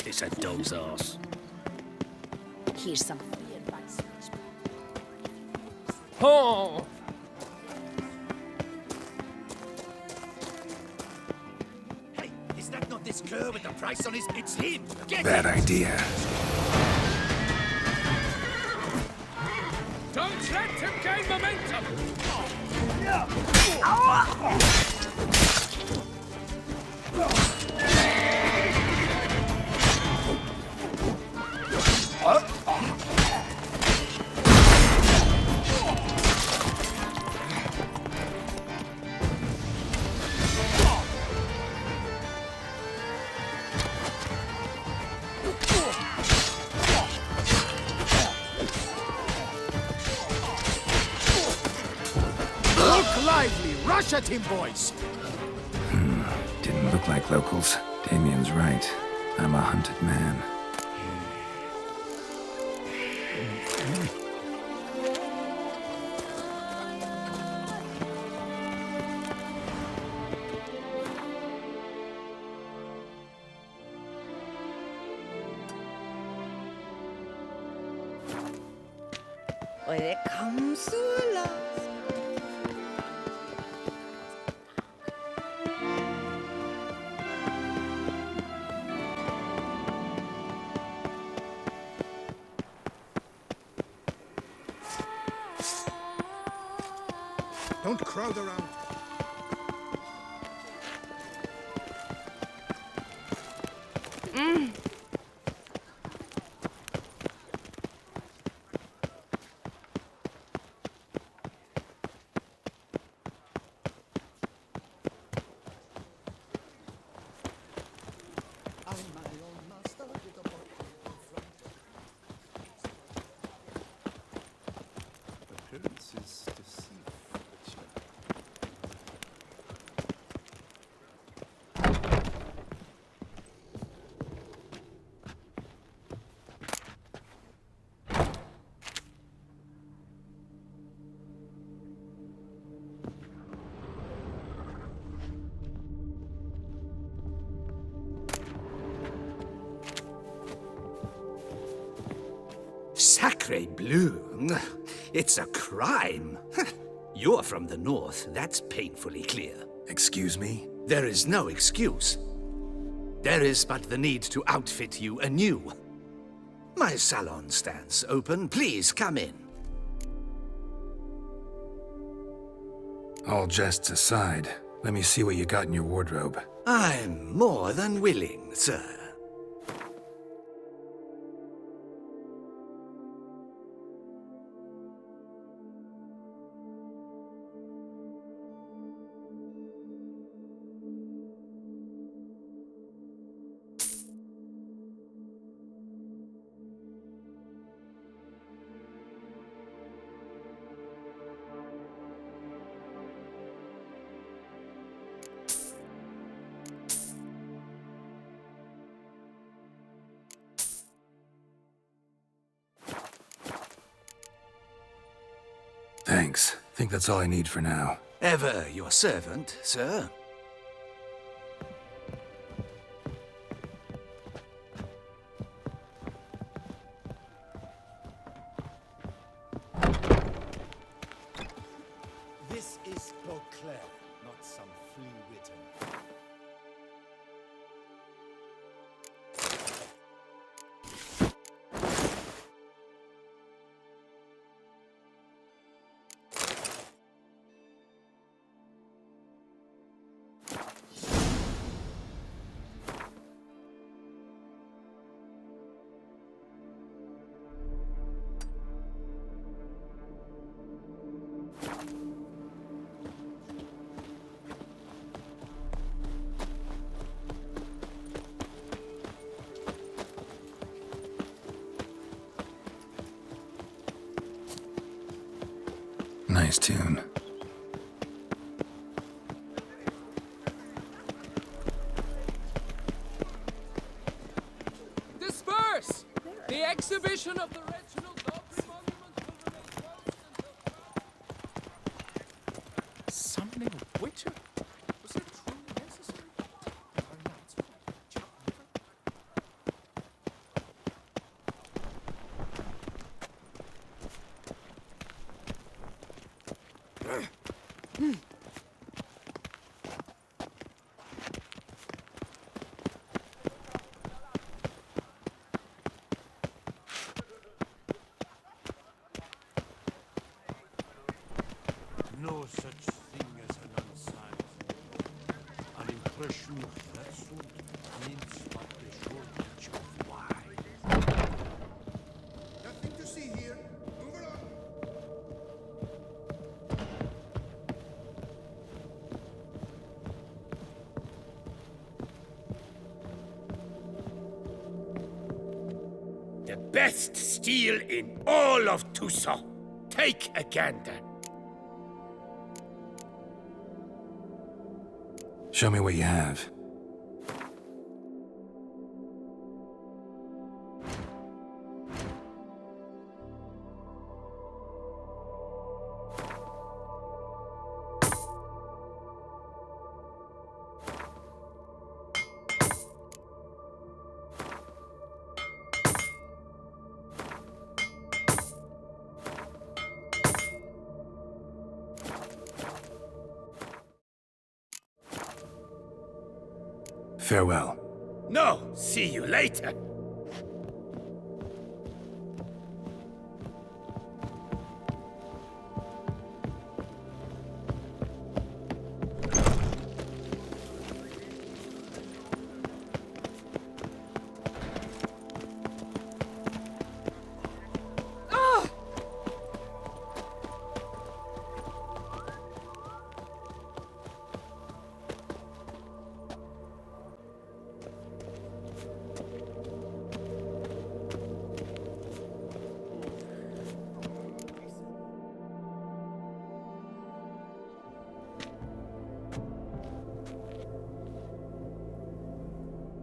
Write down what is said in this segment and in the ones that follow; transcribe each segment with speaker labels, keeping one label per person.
Speaker 1: Kiss a dog's ass.
Speaker 2: Here's some free advice.
Speaker 1: Oh!
Speaker 3: Hey, is that not this cur with the price on his... It's him! Get
Speaker 4: Bad
Speaker 3: him!
Speaker 4: idea.
Speaker 1: Don't let him gain momentum!
Speaker 3: Look lively! Rush at him, boys!
Speaker 4: Didn't look like locals. Damien's right. I'm a hunted man.
Speaker 2: When it comes to love.
Speaker 3: Don't crowd around.
Speaker 5: Appearances deceive.
Speaker 3: Sacre bleu! It's a crime! You're from the north, that's painfully clear.
Speaker 4: Excuse me?
Speaker 3: There is no excuse. There is but the need to outfit you anew. My salon stands open. Please come in.
Speaker 4: All jests aside, let me see what you got in your wardrobe.
Speaker 3: I'm more than willing, sir.
Speaker 4: Thanks. Think that's all I need for now.
Speaker 3: Ever your servant, sir.
Speaker 5: This is Beauclair, not some flea-witten.
Speaker 4: Nice tune.
Speaker 1: Disperse! The exhibition of the Reginald Aubrey Monument will remain closed until... Summoning a witcher? Was it truly necessary?
Speaker 5: Nothing to see here. Move along.
Speaker 6: The best steel in all of Tucson. Take a gander.
Speaker 4: Show me what you have. Farewell.
Speaker 6: No, see you later.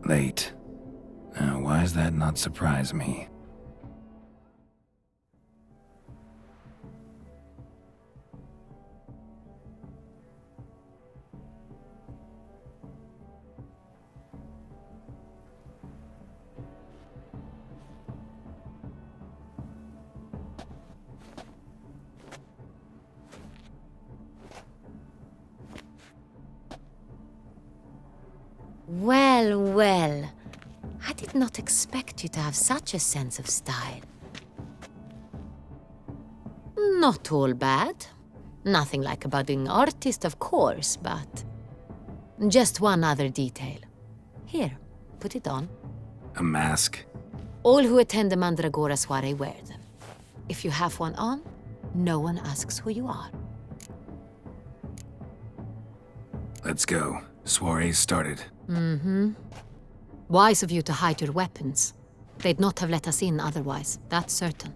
Speaker 4: Late. Now, why does that not surprise me?
Speaker 2: Well, well. I did not expect you to have such a sense of style. Not all bad. Nothing like a budding artist, of course, but... just one other detail. Here, put it on.
Speaker 4: A mask?
Speaker 2: All who attend the Mandragora soiree wear them. If you have one on, no one asks who you are.
Speaker 4: Let's go. Soiree's started.
Speaker 2: Mm-hmm. Wise of you to hide your weapons. They'd not have let us in otherwise, that's certain.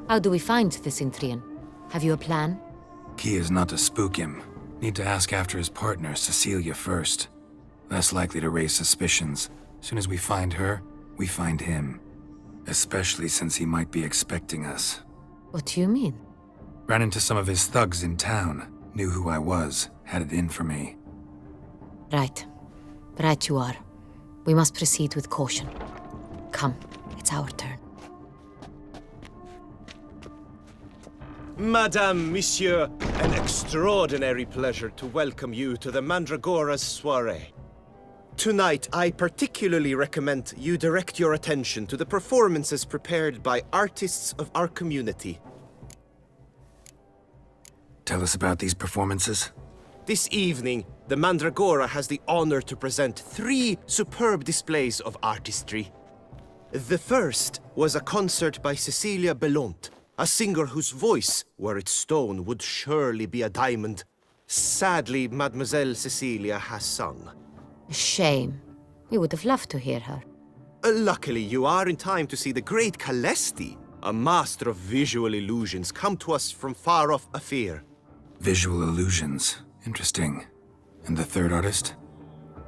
Speaker 2: How do we find the Cintrian? Have you a plan?
Speaker 4: Key is not to spook him. Need to ask after his partner, Cecilia, first. Less likely to raise suspicions. Soon as we find her, we find him. Especially since he might be expecting us.
Speaker 2: What do you mean?
Speaker 4: Ran into some of his thugs in town. Knew who I was. Had it in for me.
Speaker 2: Right. Right you are. We must proceed with caution. Come, it's our turn.
Speaker 7: Madame, Monsieur, an extraordinary pleasure to welcome you to the Mandragora's soiree. Tonight, I particularly recommend you direct your attention to the performances prepared by artists of our community.
Speaker 4: Tell us about these performances.
Speaker 7: This evening, the Mandragora has the honor to present 3 superb displays of artistry. The first was a concert by Cecilia Belont, a singer whose voice, were it stone, would surely be a diamond. Sadly, Mademoiselle Cecilia has sung.
Speaker 2: Shame. We would have loved to hear her.
Speaker 7: Luckily, you are in time to see the great Calesti, a master of visual illusions, come to us from far off Afir.
Speaker 4: Visual illusions. Interesting. And the third artist?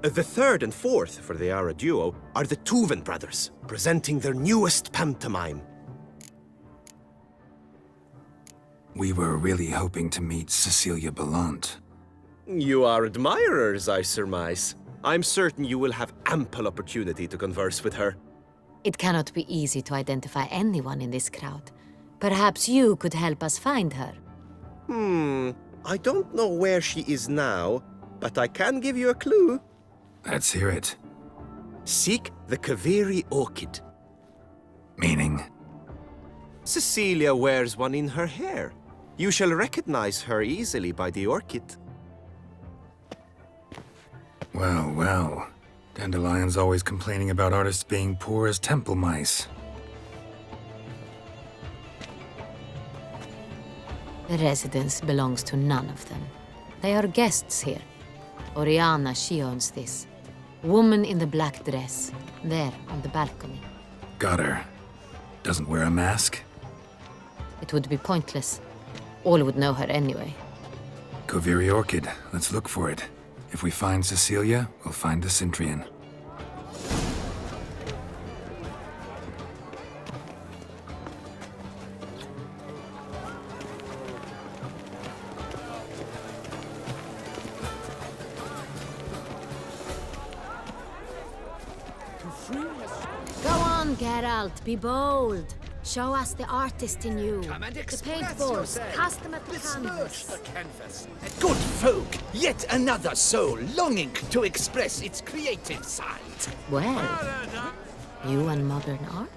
Speaker 7: The third and fourth, for they are a duo, are the Tuven brothers, presenting their newest pantomime.
Speaker 4: We were really hoping to meet Cecilia Belont.
Speaker 7: You are admirers, I surmise. I'm certain you will have ample opportunity to converse with her.
Speaker 2: It cannot be easy to identify anyone in this crowd. Perhaps you could help us find her.
Speaker 7: I don't know where she is now, but I can give you a clue.
Speaker 4: Let's hear it.
Speaker 7: Seek the Kaveri orchid.
Speaker 4: Meaning?
Speaker 7: Cecilia wears one in her hair. You shall recognize her easily by the orchid.
Speaker 4: Well, well. Dandelion's always complaining about artists being poor as temple mice.
Speaker 2: The residence belongs to none of them. They are guests here. Oriana, she owns this. Woman in the black dress, there on the balcony.
Speaker 4: Got her. Doesn't wear a mask?
Speaker 2: It would be pointless. All would know her anyway.
Speaker 4: Kaveri Orchid. Let's look for it. If we find Cecilia, we'll find the Cintrian.
Speaker 2: Go on, Geralt, be bold. Show us the artist in you.
Speaker 3: Come and
Speaker 2: The
Speaker 3: express
Speaker 2: paintballs,
Speaker 3: yourself.
Speaker 2: cast them at the
Speaker 3: Besmirch
Speaker 2: canvas.
Speaker 3: the canvas. Good folk, yet another soul longing to express its creative side.
Speaker 2: Well, you and modern art?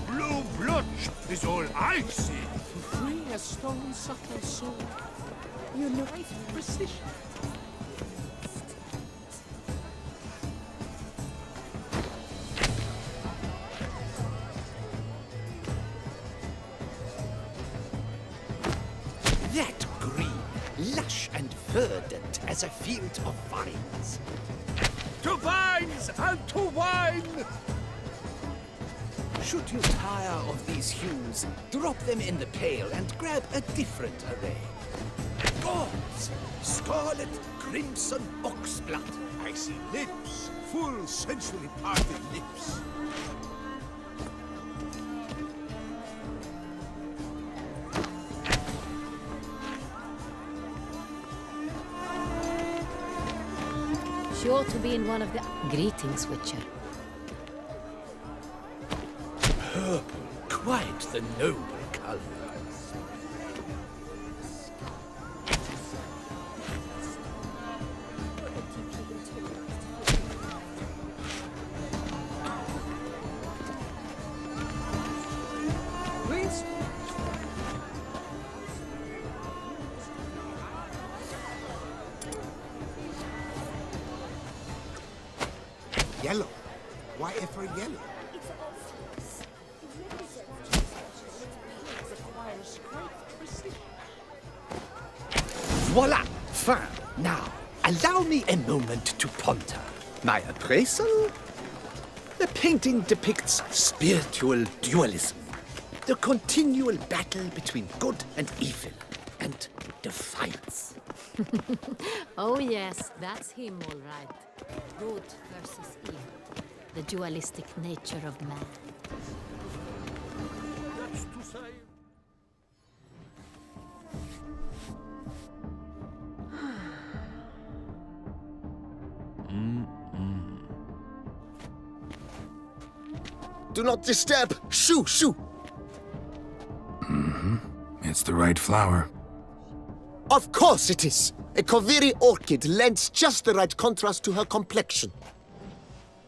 Speaker 6: Blue blood is all I see.
Speaker 1: To free a stone subtle soul. You know precision.
Speaker 3: That green, lush and verdant as a field of vines.
Speaker 6: To vines and to wine!
Speaker 3: Should you tire of these hues, drop them in the pail and grab a different array. Gauze, scarlet, crimson oxblood.
Speaker 6: I see lips, full sensually parted lips.
Speaker 2: She ought to be in one of the... Greetings, Witcher.
Speaker 3: Quite the noble color.
Speaker 1: Please.
Speaker 5: Yellow. Why ever yellow?
Speaker 3: Voila! Fin! Now, allow me a moment to ponder. My appraisal? The painting depicts spiritual dualism. The continual battle between good and evil. And defiance.
Speaker 2: Oh yes, that's him all right. Good versus evil. The dualistic nature of man.
Speaker 6: That's to say...
Speaker 7: Do not disturb! Shoo! Shoo!
Speaker 4: It's the right flower.
Speaker 7: Of course it is! A Kaveri orchid lends just the right contrast to her complexion.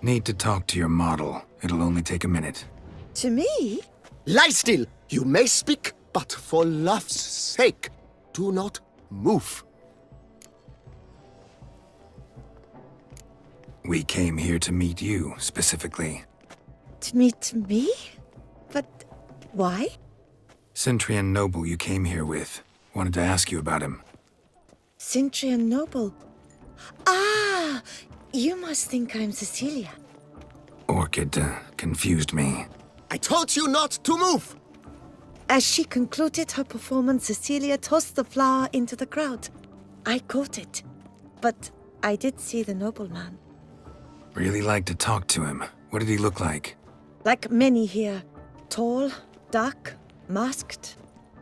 Speaker 4: Need to talk to your model. It'll only take a minute.
Speaker 8: To me?
Speaker 7: Lie still! You may speak, but for love's sake, do not move.
Speaker 4: We came here to meet you, specifically.
Speaker 8: To meet me? But why?
Speaker 4: Cintrian Noble you came here with. Wanted to ask you about him.
Speaker 8: Cintrian Noble. Ah! You must think I'm Cecilia.
Speaker 4: Orchid confused me.
Speaker 7: I told you not to move!
Speaker 8: As she concluded her performance, Cecilia tossed the flower into the crowd. I caught it. But I did see the nobleman.
Speaker 4: Really like to talk to him. What did he look like?
Speaker 8: Like many here. Tall, dark, masked.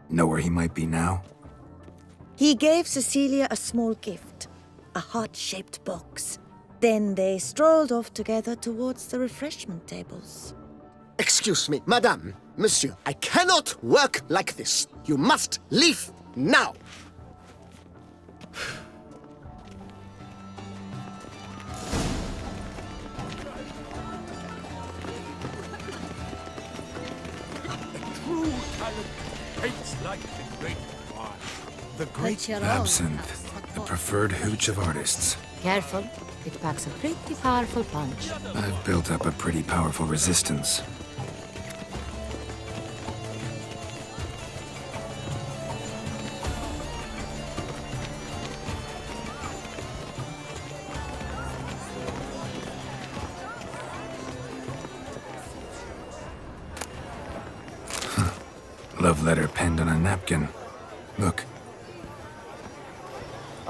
Speaker 4: Know where he might be now?
Speaker 8: He gave Cecilia a small gift, a heart-shaped box. Then they strolled off together towards the refreshment tables.
Speaker 3: Excuse me, madame, monsieur. I cannot work like this. You must leave now.
Speaker 6: True talent hates like the great wine.
Speaker 5: The great
Speaker 4: Absinthe, the preferred hooch of artists.
Speaker 2: Careful, it packs a pretty powerful punch.
Speaker 4: I've built up a pretty powerful resistance. Love letter penned on a napkin. Look.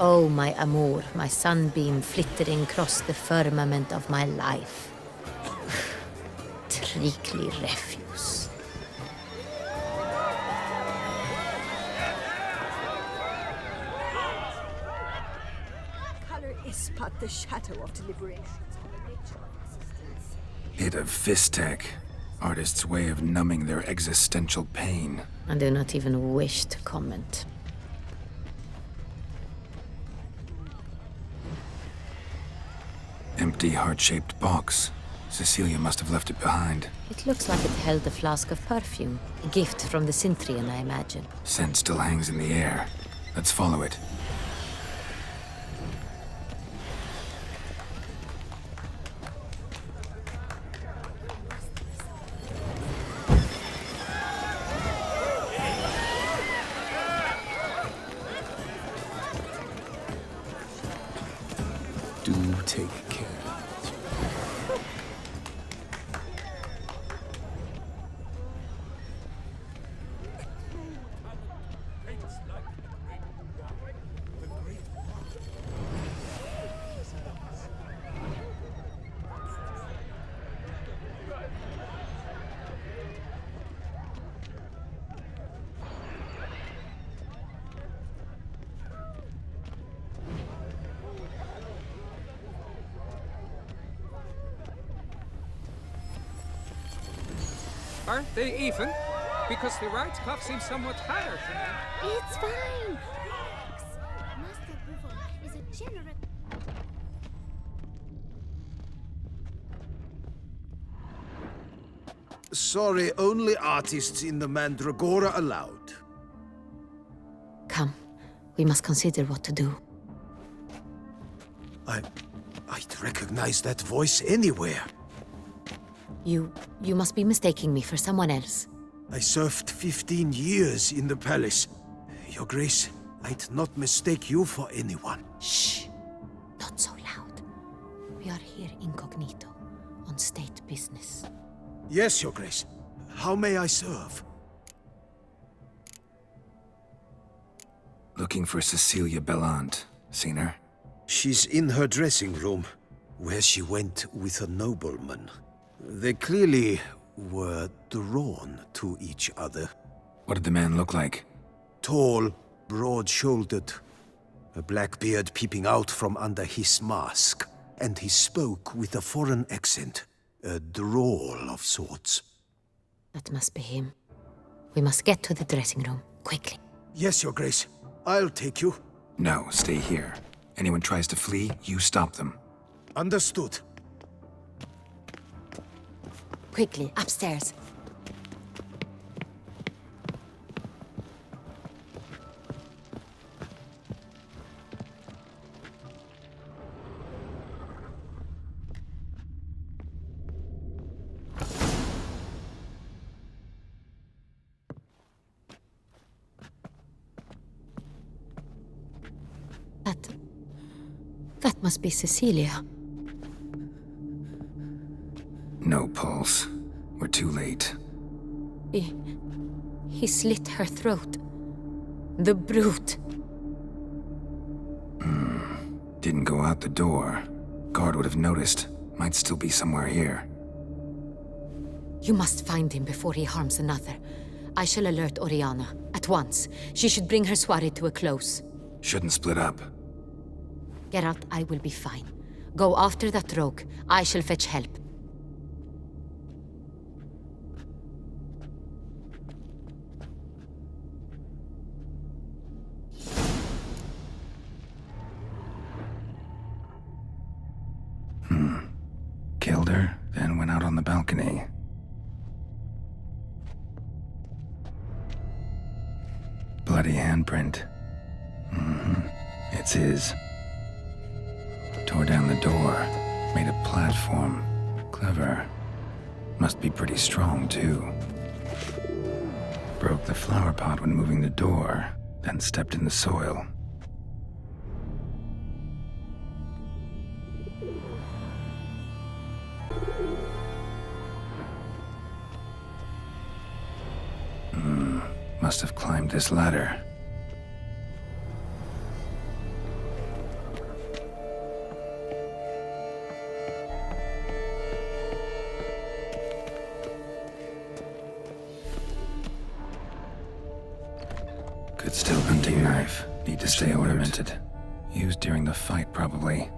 Speaker 2: Oh, my amour, my sunbeam flittering across the firmament of my life. Treacly refuse.
Speaker 9: Color is but the shadow of deliberations on the nature of existence.
Speaker 4: Bit of Fistek. Artist's way of numbing their existential pain.
Speaker 2: I do not even wish to comment.
Speaker 4: Empty heart-shaped box. Cecilia must have left it behind.
Speaker 2: It looks like it held a flask of perfume. A gift from the Cintrian, I imagine.
Speaker 4: Scent still hangs in the air. Let's follow it.
Speaker 3: Do take care.
Speaker 1: Aren't they even? Because the right cuff seems somewhat higher to me.
Speaker 9: It's fine. Relax. Master Buffo is a generous.
Speaker 5: Sorry, only artists in the Mandragora allowed.
Speaker 2: Come, we must consider what to do.
Speaker 5: I'd recognize that voice anywhere.
Speaker 2: You must be mistaking me for someone else.
Speaker 5: I served 15 years in the palace. Your Grace, I'd not mistake you for anyone.
Speaker 2: Shh! Not so loud. We are here incognito, on state business.
Speaker 5: Yes, Your Grace. How may I serve?
Speaker 4: Looking for Cecilia Bellant. Seen her?
Speaker 5: She's in her dressing room, where she went with a nobleman. They clearly were drawn to each other.
Speaker 4: What did the man look like?
Speaker 5: Tall, broad-shouldered, a black beard peeping out from under his mask, and he spoke with a foreign accent, a drawl of sorts.
Speaker 2: That must be him. We must get to the dressing room, quickly.
Speaker 5: Yes, Your Grace. I'll take you.
Speaker 4: No, stay here. Anyone tries to flee, you stop them.
Speaker 5: Understood.
Speaker 2: Quickly, upstairs. That must be Cecilia.
Speaker 4: No pulse. We're too late.
Speaker 2: He slit her throat. The brute.
Speaker 4: Didn't go out the door. Guard would have noticed. Might still be somewhere here.
Speaker 2: You must find him before he harms another. I shall alert Oriana. At once. She should bring her soirée to a close.
Speaker 4: Shouldn't split up.
Speaker 2: Geralt, I will be fine. Go after that rogue. I shall fetch help.
Speaker 4: Killed her, then went out on the balcony. Bloody handprint. It's his. Tore down the door, made a platform. Clever. Must be pretty strong, too. Broke the flower pot when moving the door, then stepped in the soil. Must have climbed this ladder. Good steel hunting knife. Need to stay ornamented. Used during the fight, probably.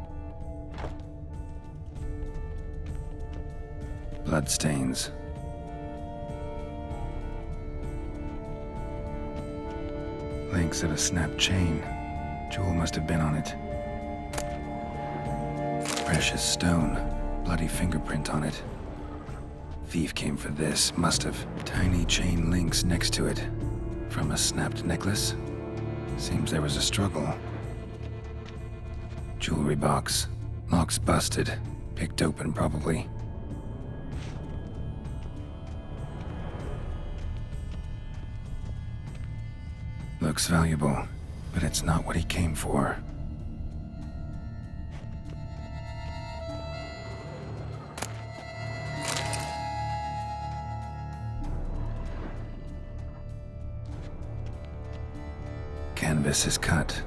Speaker 4: Bloodstains. Links of a snapped chain. Jewel must have been on it. Precious stone. Bloody fingerprint on it. Thief came for this, must have. Tiny chain links next to it. From a snapped necklace? Seems there was a struggle. Jewelry box. Lock's busted. Picked open, probably. Looks valuable, but it's not what he came for. Canvas is cut.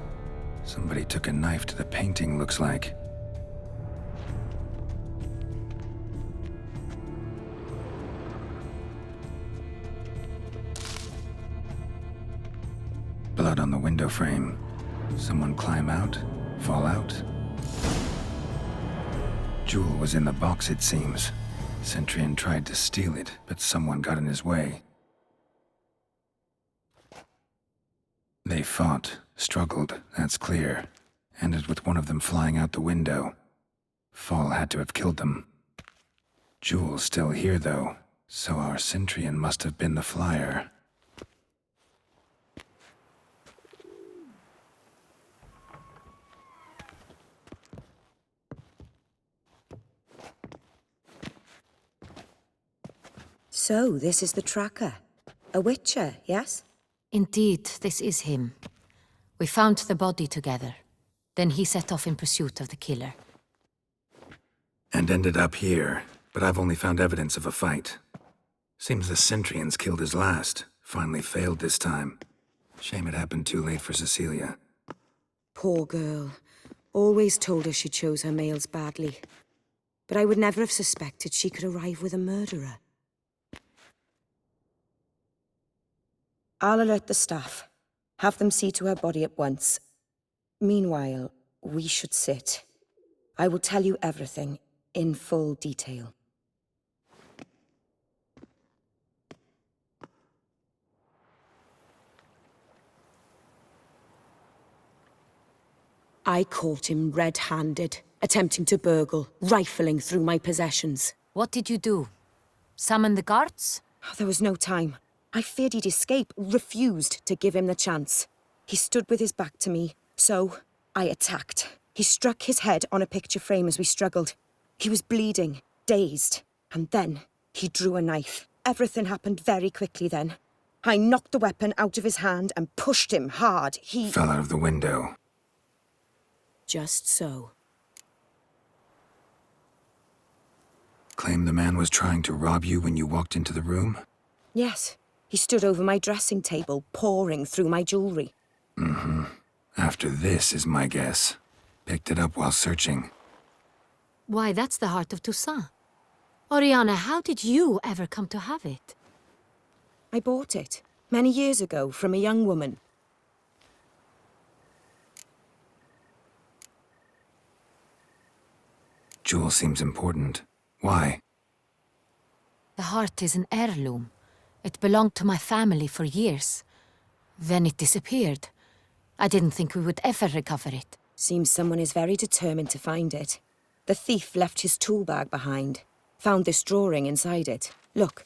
Speaker 4: Somebody took a knife to the painting, looks like. Blood on the window frame. Someone climb out? Fall out? Jewel was in the box, it seems. Centurion tried to steal it, but someone got in his way. They fought, struggled, that's clear. Ended with one of them flying out the window. Fall had to have killed them. Jewel's still here, though, so our Centurion must have been the flyer.
Speaker 10: So, this is the tracker. A witcher, yes?
Speaker 2: Indeed, this is him. We found the body together. Then he set off in pursuit of the killer.
Speaker 4: And ended up here, but I've only found evidence of a fight. Seems the Centurions killed his last. Finally failed this time. Shame it happened too late for Cecilia.
Speaker 10: Poor girl. Always told her she chose her males badly. But I would never have suspected she could arrive with a murderer. I'll alert the staff. Have them see to her body at once. Meanwhile, we should sit. I will tell you everything, in full detail. I caught him red-handed, attempting to burgle, rifling through my possessions.
Speaker 2: What did you do? Summon the guards?
Speaker 10: There was no time. I feared he'd escape, refused to give him the chance. He stood with his back to me, so I attacked. He struck his head on a picture frame as we struggled. He was bleeding, dazed, and then he drew a knife. Everything happened very quickly then. I knocked the weapon out of his hand and pushed him hard. He
Speaker 4: fell out of the window.
Speaker 10: Just so.
Speaker 4: Claim the man was trying to rob you when you walked into the room?
Speaker 10: Yes. He stood over my dressing table, pouring through my jewelry.
Speaker 4: After this is my guess. Picked it up while searching.
Speaker 2: Why, that's the heart of Toussaint. Oriana, how did you ever come to have it?
Speaker 10: I bought it, many years ago, from a young woman.
Speaker 4: Jewel seems important. Why?
Speaker 2: The heart is an heirloom. It belonged to my family for years. Then it disappeared. I didn't think we would ever recover it.
Speaker 10: Seems someone is very determined to find it. The thief left his tool bag behind. Found this drawing inside it. Look.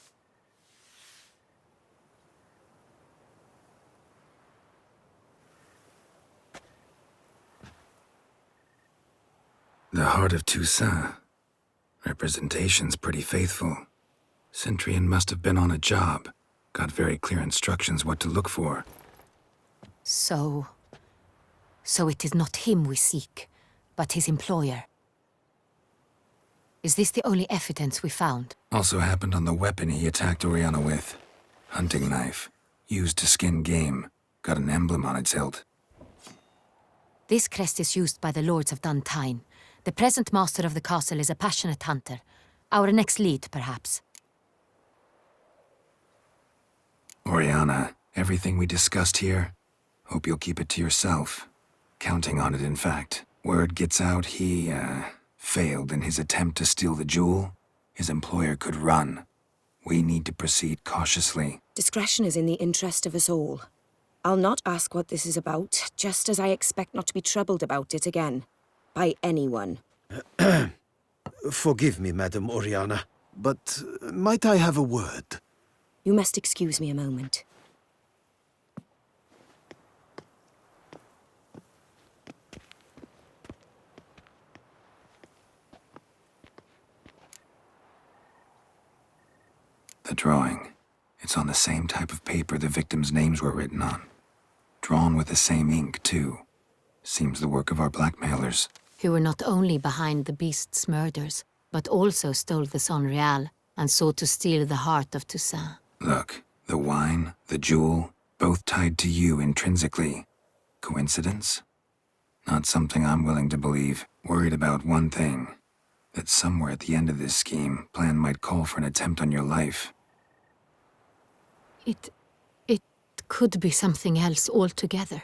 Speaker 4: The Heart of Toussaint. Representation's pretty faithful. Centurion must have been on a job. Got very clear instructions what to look for.
Speaker 2: So it is not him we seek, but his employer. Is this the only evidence we found?
Speaker 4: Also happened on the weapon he attacked Oriana with. Hunting knife. Used to skin game. Got an emblem on its hilt.
Speaker 2: This crest is used by the Lords of Duntine. The present master of the castle is a passionate hunter. Our next lead, perhaps.
Speaker 4: Oriana, everything we discussed here, hope you'll keep it to yourself. Counting on it, in fact. Word gets out he, failed in his attempt to steal the jewel. His employer could run. We need to proceed cautiously.
Speaker 10: Discretion is in the interest of us all. I'll not ask what this is about, just as I expect not to be troubled about it again. By anyone.
Speaker 5: Forgive me, Madam Oriana, but might I have a word?
Speaker 10: You must excuse me a moment.
Speaker 4: The drawing. It's on the same type of paper the victims' names were written on. Drawn with the same ink, too. Seems the work of our blackmailers.
Speaker 2: Who were not only behind the beast's murders, but also stole the Son Real and sought to steal the heart of Toussaint.
Speaker 4: Look, the wine, the jewel, both tied to you intrinsically. Coincidence? Not something I'm willing to believe. Worried about one thing. That somewhere at the end of this scheme, plan might call for an attempt on your life.
Speaker 2: It could be something else altogether.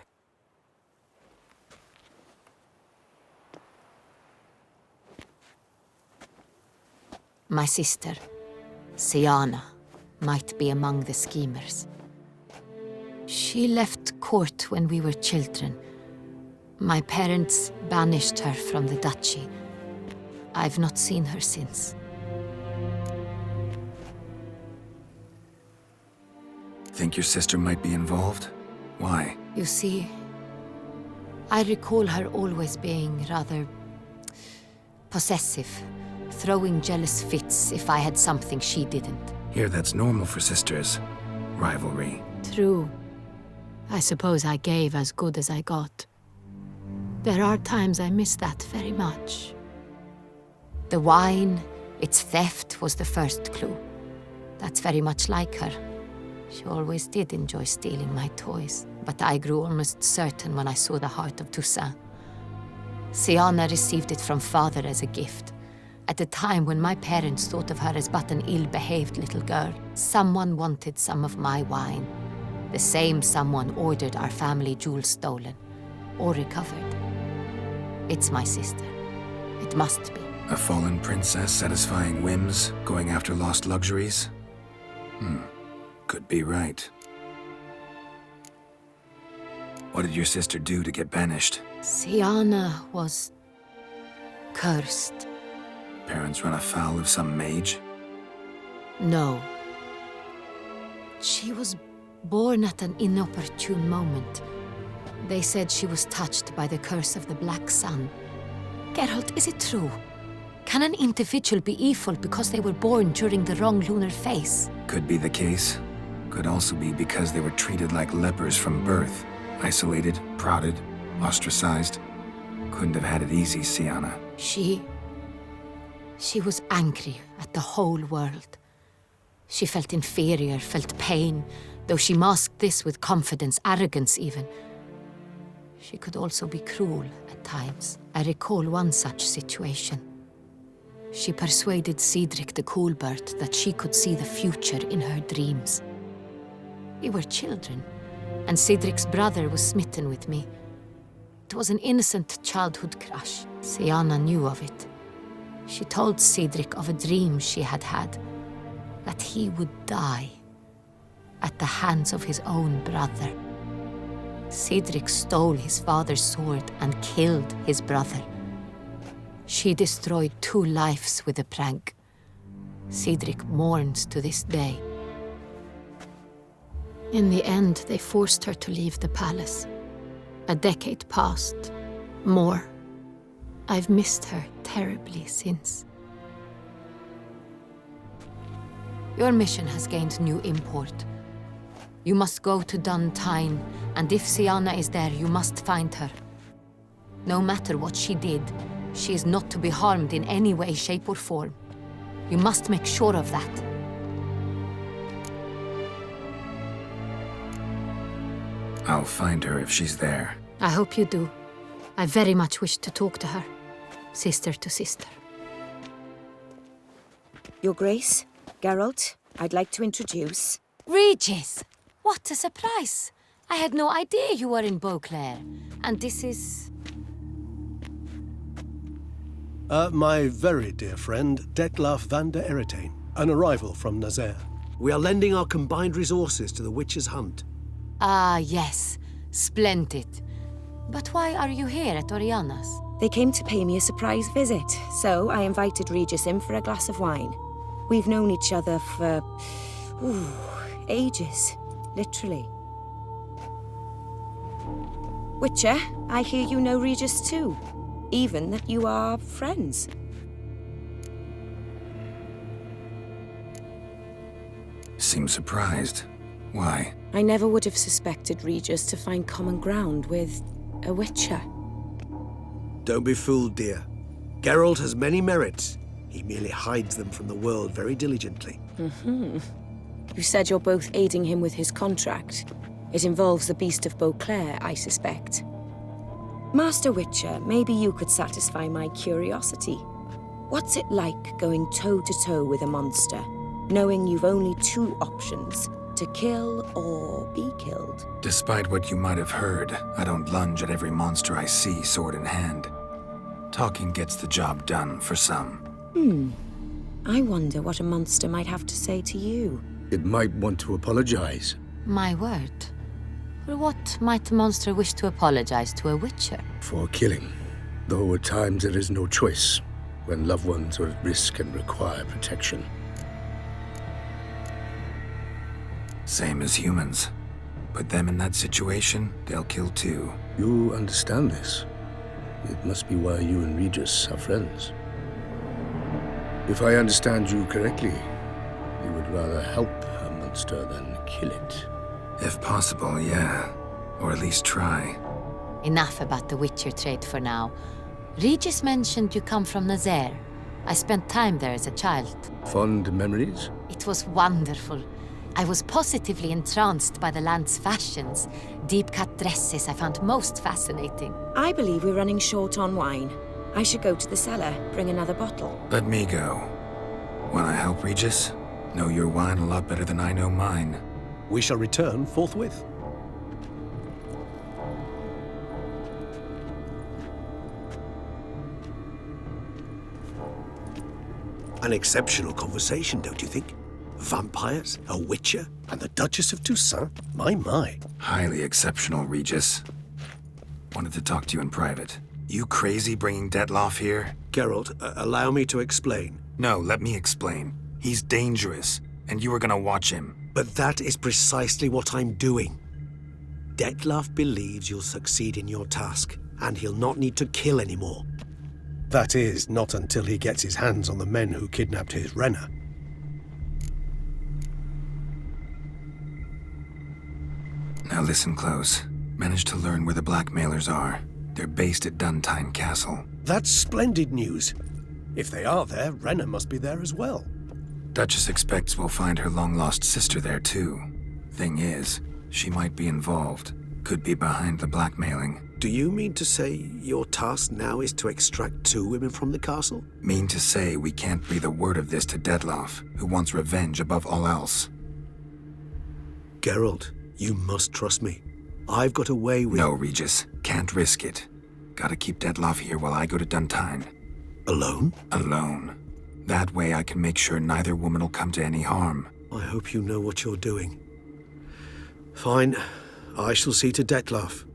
Speaker 2: My sister, Siana, might be among the schemers. She left court when we were children. My parents banished her from the duchy. I've not seen her since.
Speaker 4: Think your sister might be involved? Why?
Speaker 2: You see, I recall her always being rather possessive, throwing jealous fits if I had something she didn't.
Speaker 4: Here, that's normal for sisters. Rivalry.
Speaker 2: True. I suppose I gave as good as I got. There are times I miss that very much. The wine, its theft, was the first clue. That's very much like her. She always did enjoy stealing my toys, but I grew almost certain when I saw the heart of Toussaint. Siana received it from father as a gift. At a time when my parents thought of her as but an ill-behaved little girl, someone wanted some of my wine. The same someone ordered our family jewels stolen, or recovered. It's my sister. It must be.
Speaker 4: A fallen princess satisfying whims, going after lost luxuries? Could be right. What did your sister do to get banished?
Speaker 2: Siana was cursed.
Speaker 4: Parents run afoul of some mage?
Speaker 2: No. She was born at an inopportune moment. They said she was touched by the curse of the Black Sun. Geralt, is it true? Can an individual be evil because they were born during the wrong lunar phase?
Speaker 4: Could be the case. Could also be because they were treated like lepers from birth. Isolated, prodded, ostracized. Couldn't have had it easy, Siana.
Speaker 2: She was angry at the whole world. She felt inferior, felt pain, though she masked this with confidence, arrogance even. She could also be cruel at times. I recall one such situation. She persuaded Cedric the Coolbird that she could see the future in her dreams. We were children, and Cedric's brother was smitten with me. It was an innocent childhood crush. Siana knew of it. She told Cedric of a dream she had had, that he would die at the hands of his own brother. Cedric stole his father's sword and killed his brother. She destroyed 2 lives with a prank. Cedric mourns to this day. In the end, they forced her to leave the palace. A decade passed. More. I've missed her terribly since. Your mission has gained new import. You must go to Dun Tine, and if Syanna is there, you must find her. No matter what she did, she is not to be harmed in any way, shape, or form. You must make sure of that.
Speaker 4: I'll find her if she's there.
Speaker 2: I hope you do. I very much wish to talk to her. Sister to sister.
Speaker 10: Your Grace, Geralt, I'd like to introduce...
Speaker 2: Regis! What a surprise! I had no idea you were in Beauclair. And this is...
Speaker 11: My very dear friend, Detlaf van der Eretain, an arrival from Nazaire. We are lending our combined resources to the Witch's Hunt.
Speaker 2: Ah, yes. Splendid. But why are you here at Oriana's?
Speaker 10: They came to pay me a surprise visit, so I invited Regis in for a glass of wine. We've known each other for... ages. Literally. Witcher, I hear you know Regis too. Even that you are friends.
Speaker 4: Seem surprised. Why?
Speaker 10: I never would have suspected Regis to find common ground with a Witcher.
Speaker 11: Don't be fooled, dear. Geralt has many merits. He merely hides them from the world very diligently.
Speaker 10: You said you're both aiding him with his contract. It involves the Beast of Beauclair, I suspect. Master Witcher, maybe you could satisfy my curiosity. What's it like going toe-to-toe with a monster, knowing you've only 2 options, to kill or be killed?
Speaker 4: Despite what you might have heard, I don't lunge at every monster I see sword in hand. Talking gets the job done for some.
Speaker 10: I wonder what a monster might have to say to you.
Speaker 12: It might want to apologize.
Speaker 2: My word. For what might a monster wish to apologize to a Witcher?
Speaker 12: For killing. Though at times there is no choice, when loved ones are at risk and require protection.
Speaker 4: Same as humans. Put them in that situation, they'll kill too.
Speaker 12: You understand this. It must be why you and Regis are friends. If I understand you correctly, you would rather help a monster than kill it.
Speaker 4: If possible, yeah. Or at least try.
Speaker 2: Enough about the Witcher trade for now. Regis mentioned you come from Nazaire. I spent time there as a child.
Speaker 12: Fond memories?
Speaker 2: It was wonderful. I was positively entranced by the land's fashions. Deep-cut dresses I found most fascinating.
Speaker 10: I believe we're running short on wine. I should go to the cellar, bring another bottle.
Speaker 4: Let me go. Wanna help, Regis? Know your wine a lot better than I know mine.
Speaker 11: We shall return forthwith. An exceptional conversation, don't you think? Vampires, a Witcher, and the Duchess of Toussaint? My.
Speaker 4: Highly exceptional, Regis. Wanted to talk to you in private. You crazy bringing Detlaf here?
Speaker 11: Geralt, allow me to explain.
Speaker 4: No, let me explain. He's dangerous, and you are gonna watch him.
Speaker 11: But that is precisely what I'm doing. Detlaf believes you'll succeed in your task, and he'll not need to kill anymore. That is, not until he gets his hands on the men who kidnapped his Renna.
Speaker 4: Now listen close. Managed to learn where the blackmailers are. They're based at Dun Tine Castle.
Speaker 11: That's splendid news. If they are there, Renna must be there as well.
Speaker 4: Duchess expects we'll find her long-lost sister there, too. Thing is, she might be involved. Could be behind the blackmailing.
Speaker 11: Do you mean to say your task now is to extract 2 women from the castle?
Speaker 4: Mean to say we can't breathe a word of this to Detlaf, who wants revenge above all else.
Speaker 11: Geralt, you must trust me. I've got a way with...
Speaker 4: No, Regis. Can't risk it. Gotta keep Detlaf here while I go to Dun Tine.
Speaker 11: Alone?
Speaker 4: Alone. That way I can make sure neither woman will come to any harm.
Speaker 11: I hope you know what you're doing. Fine. I shall see to Dettlaff.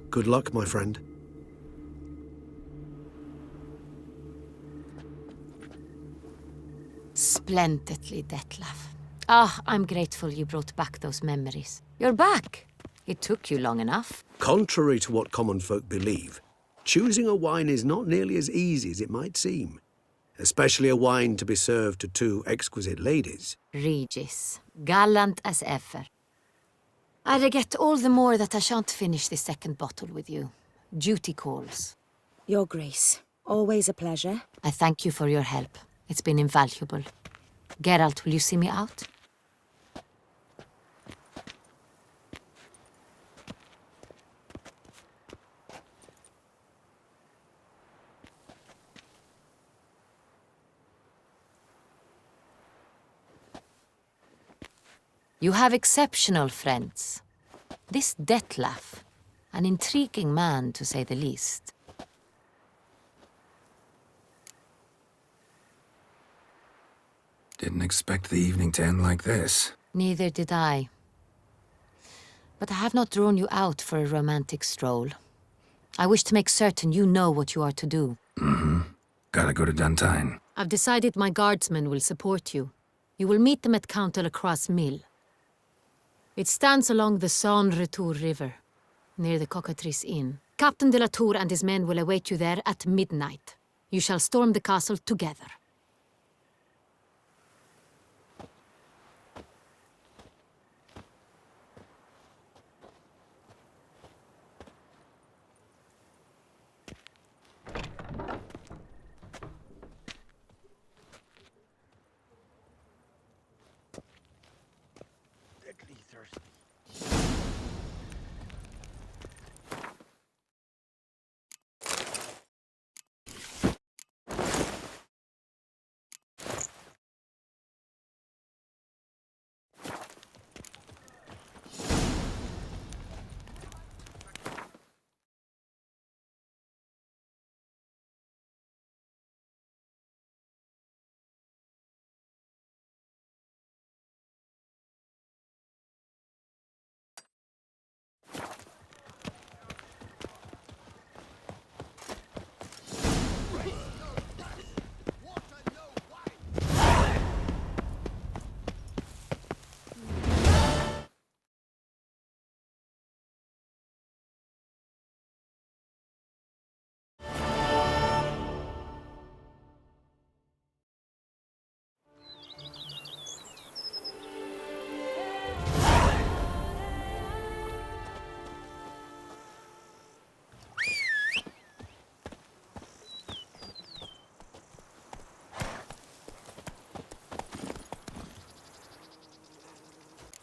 Speaker 11: Good luck, my friend.
Speaker 2: Splendidly, Dettlaff. Ah, I'm grateful you brought back those memories. You're back! It took you long enough.
Speaker 11: Contrary to what common folk believe, choosing a wine is not nearly as easy as it might seem. Especially a wine to be served to two exquisite ladies.
Speaker 2: Regis, gallant as ever. I regret all the more that I shan't finish this second bottle with you. Duty calls.
Speaker 10: Your Grace, always a pleasure.
Speaker 2: I thank you for your help. It's been invaluable. Geralt, will you see me out? You have exceptional friends. This Dettlaff, an intriguing man to say the least.
Speaker 4: Didn't expect the evening to end like this.
Speaker 2: Neither did I. But I have not drawn you out for a romantic stroll. I wish to make certain you know what you are to do.
Speaker 4: Mm-hmm. Gotta go to Duntine.
Speaker 2: I've decided my guardsmen will support you. You will meet them at Count Delacroix' mill. It stands along the Saône-Retour River, near the Cockatrice Inn. Captain de la Tour and his men will await you there at midnight. You shall storm the castle together.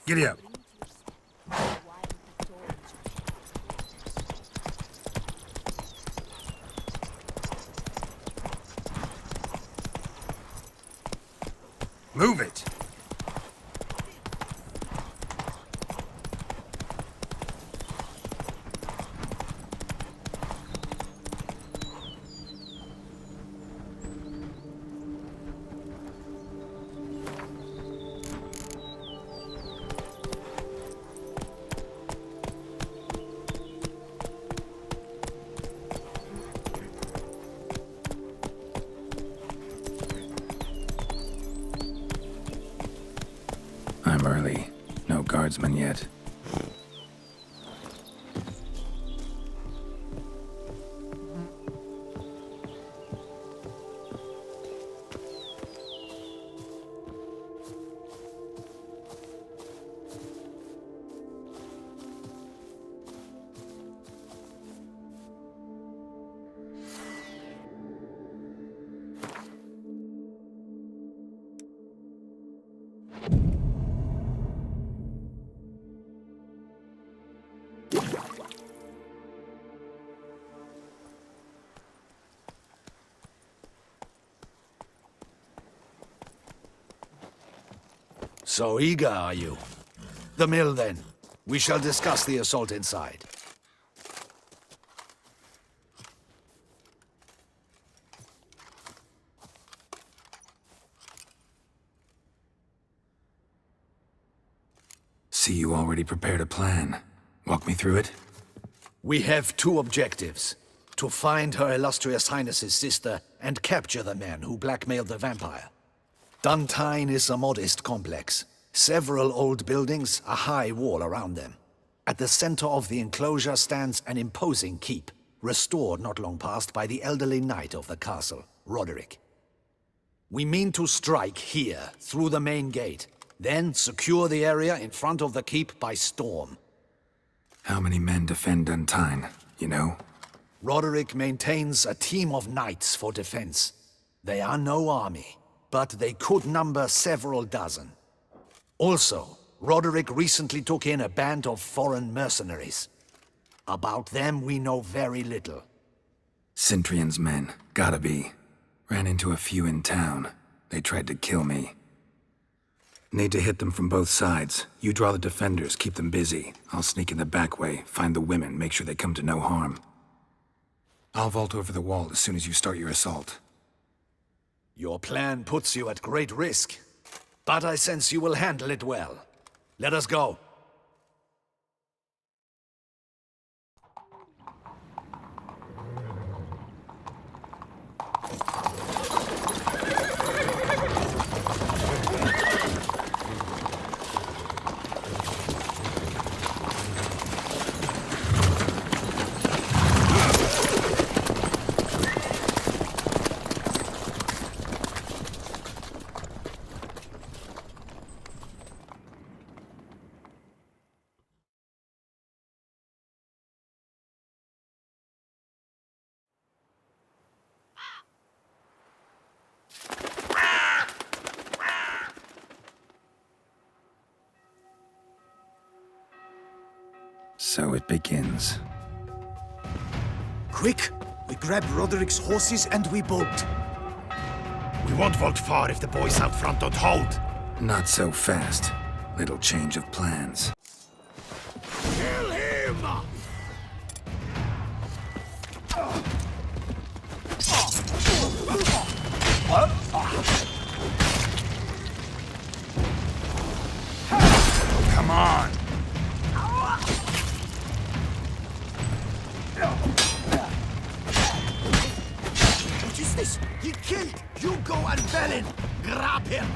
Speaker 4: Giddy up. Move it. I'm early. No guardsmen yet.
Speaker 3: So eager, are you? The mill, then. We shall discuss the assault inside.
Speaker 4: See you already prepared a plan. Walk me through it?
Speaker 3: We have two objectives. To find Her Illustrious Highness's sister and capture the man who blackmailed the vampire. Duntine is a modest complex. Several old buildings, a high wall around them. At the center of the enclosure stands an imposing keep, restored not long past by the elderly knight of the castle, Roderick. We mean to strike here, through the main gate, then secure the area in front of the keep by storm.
Speaker 4: How many men defend Duntine, you know?
Speaker 3: Roderick maintains a team of knights for defense. They are no army, but they could number several dozen. Also, Roderick recently took in a band of foreign mercenaries. About them we know very little.
Speaker 4: Cintrian's men, gotta be. Ran into a few in town. They tried to kill me. Need to hit them from both sides. You draw the defenders, keep them busy. I'll sneak in the back way, find the women, make sure they come to no harm. I'll vault over the wall as soon as you start your assault.
Speaker 3: Your plan puts you at great risk, but I sense you will handle it well. Let us go.
Speaker 4: So it begins.
Speaker 5: Quick! We grab Roderick's horses and we bolt.
Speaker 6: We won't vault far if the boys out front don't hold.
Speaker 4: Not so fast. Little change of plans.
Speaker 6: Kill him! Come on!
Speaker 3: What is this? He killed Hugo and Belin! Grab him!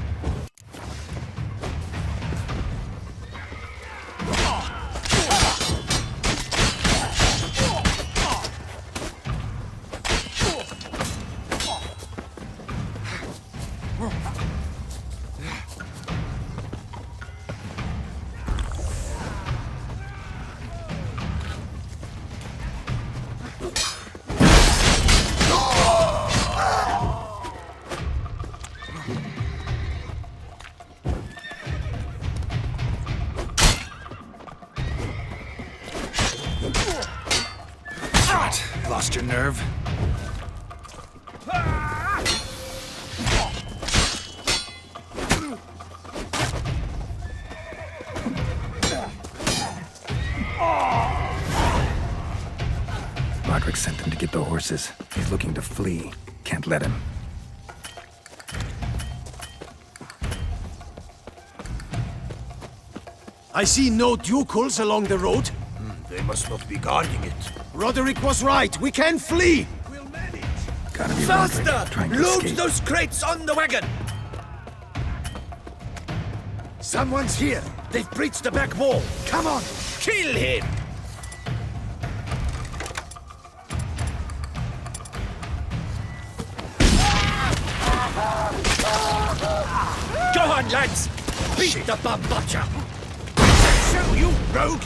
Speaker 4: Lost your nerve? Roderick sent them to get the horses. He's looking to flee. Can't let him.
Speaker 5: I see no ducals along the road.
Speaker 6: They must not be guarding it.
Speaker 5: Roderick was right. We can flee.
Speaker 6: We'll manage.
Speaker 4: Gotta be
Speaker 3: Faster!
Speaker 4: Roderick, trying to
Speaker 3: Load
Speaker 4: escape.
Speaker 3: those crates on the wagon! Someone's here! They've breached the back wall! Come on!
Speaker 6: Kill him!
Speaker 3: Go on, lads! Beat the bum butcher!
Speaker 6: So you rogue!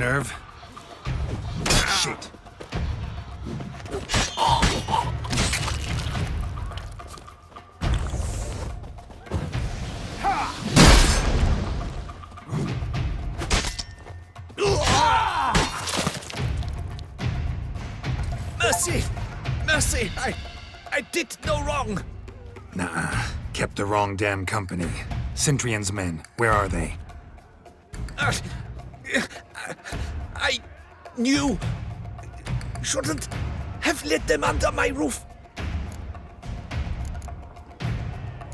Speaker 4: deserve. Shit.
Speaker 3: Mercy! Mercy! I did no wrong!
Speaker 4: Nah, kept the wrong damn company. Centrion's men, where are they?
Speaker 3: I knew. Shouldn't have let them under my roof.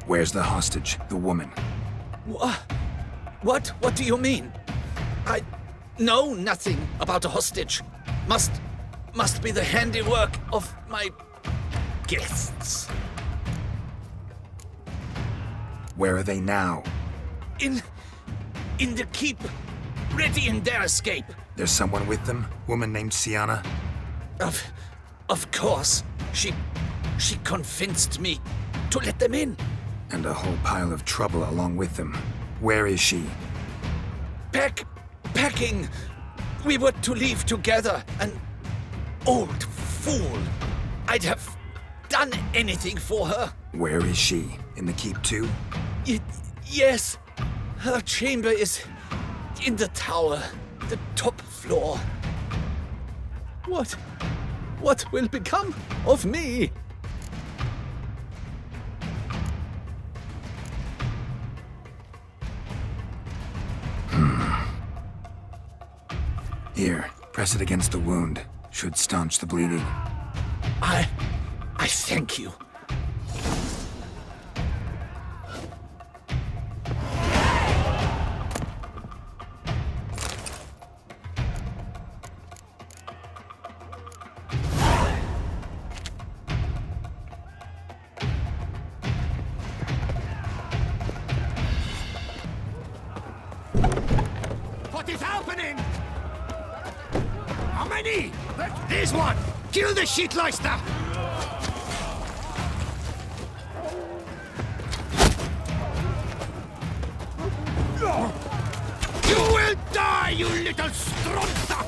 Speaker 4: Where's the hostage, the woman?
Speaker 3: What? What do you mean? I know nothing about a hostage. Must be the handiwork of my guests.
Speaker 4: Where are they now?
Speaker 3: In the keep, ready in their escape.
Speaker 4: There's someone with them? Woman named Sienna?
Speaker 3: Of course. She convinced me to let them in.
Speaker 4: And a whole pile of trouble along with them. Where is she?
Speaker 3: Packing. We were to leave together. An old fool. I'd have done anything for her.
Speaker 4: Where is she? In the keep too?
Speaker 3: Yes. Her chamber is in the tower, the top floor. What will become of me?
Speaker 4: Here, press it against the wound. Should staunch the bleeding.
Speaker 3: I thank you.
Speaker 6: What is happening? How many? There's one! Kill the shitleister! You will die, you little stronza!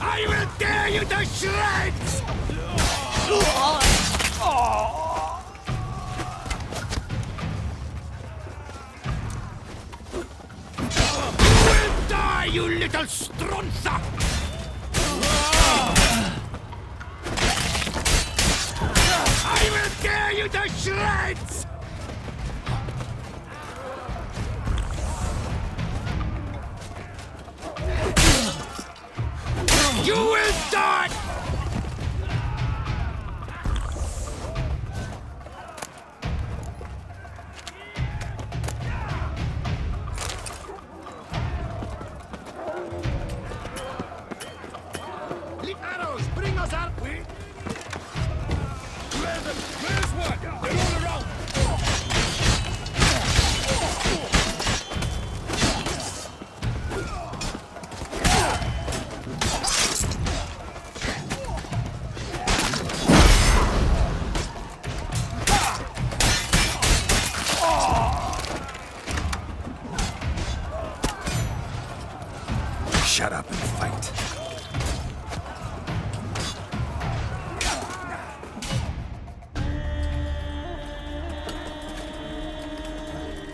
Speaker 6: I will tear you to shreds! You little stronza! I will tear you to shreds! You will die!
Speaker 4: Shut up and fight.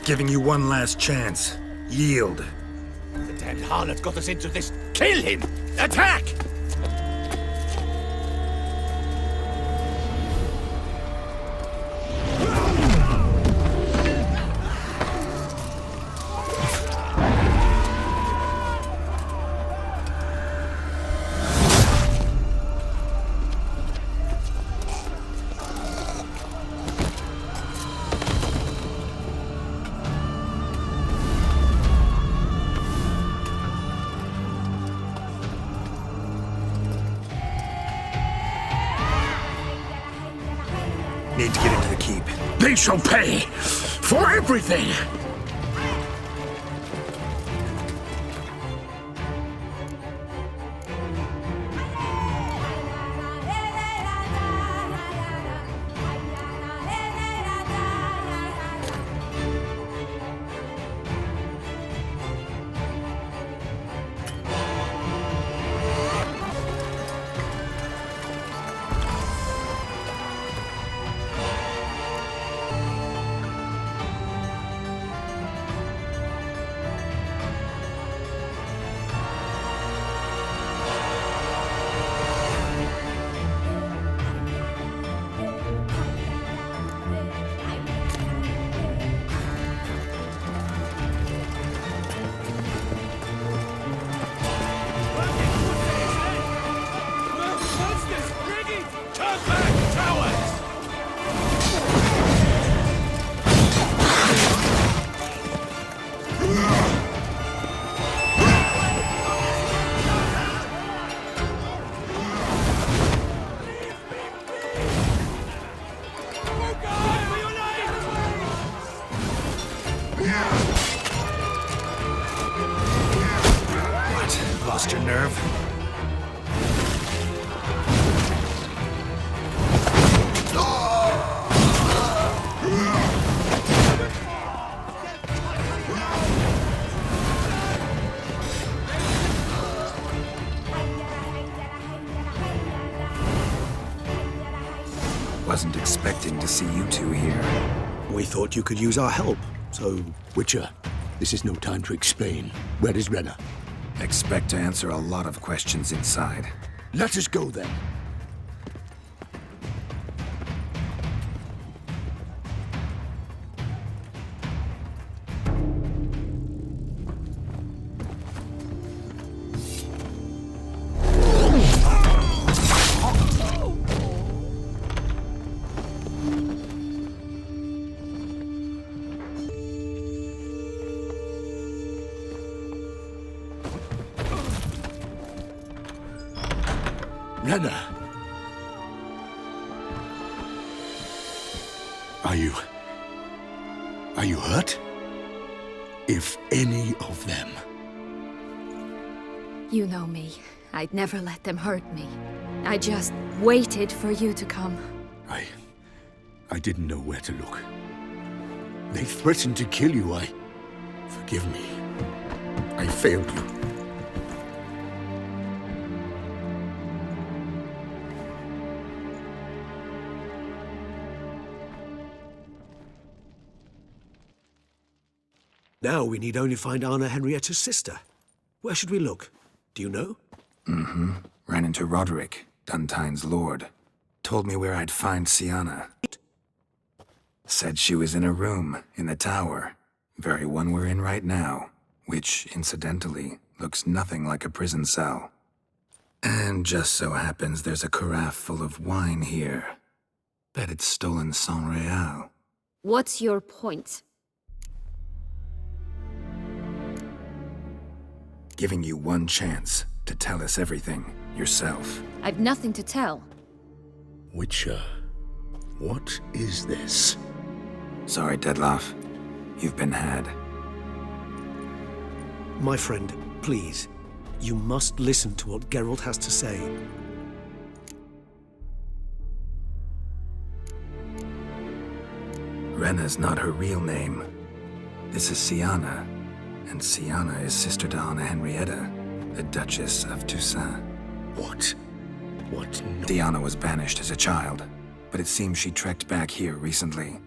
Speaker 4: Giving you one last chance. Yield.
Speaker 6: The damned harlot got us into this. Kill him! Attack!
Speaker 4: Need to get into the keep.
Speaker 6: They shall pay for everything!
Speaker 5: lost your nerve?
Speaker 4: Wasn't expecting to see you two here.
Speaker 11: We thought you could use our help, so...
Speaker 12: Witcher, this is no time to explain. Where is Renna?
Speaker 4: Expect to answer a lot of questions inside.
Speaker 12: Let us go then. Renna! Are you hurt? If any of them.
Speaker 2: You know me. I'd never let them hurt me. I just waited for you to come.
Speaker 12: I didn't know where to look. They threatened to kill you. Forgive me. I failed you.
Speaker 11: Now we need only find Anna Henrietta's sister. Where should we look? Do you know?
Speaker 4: Ran into Roderick, Duntine's lord. Told me where I'd find Siana. Said she was in a room in the tower. Very one we're in right now. Which, incidentally, looks nothing like a prison cell. And just so happens there's a carafe full of wine here. Bet it's stolen San Real.
Speaker 2: What's your point?
Speaker 4: Giving you one chance to tell us everything yourself.
Speaker 2: I've nothing to tell.
Speaker 12: Witcher, what is this?
Speaker 4: Sorry, Dettlaff. You've been had.
Speaker 11: My friend, please. You must listen to what Geralt has to say.
Speaker 4: Renna's not her real name. This is Siana. And Siana is sister to Anna Henrietta, the Duchess of Toussaint.
Speaker 12: What?
Speaker 4: Diana was banished as a child, but it seems she trekked back here recently.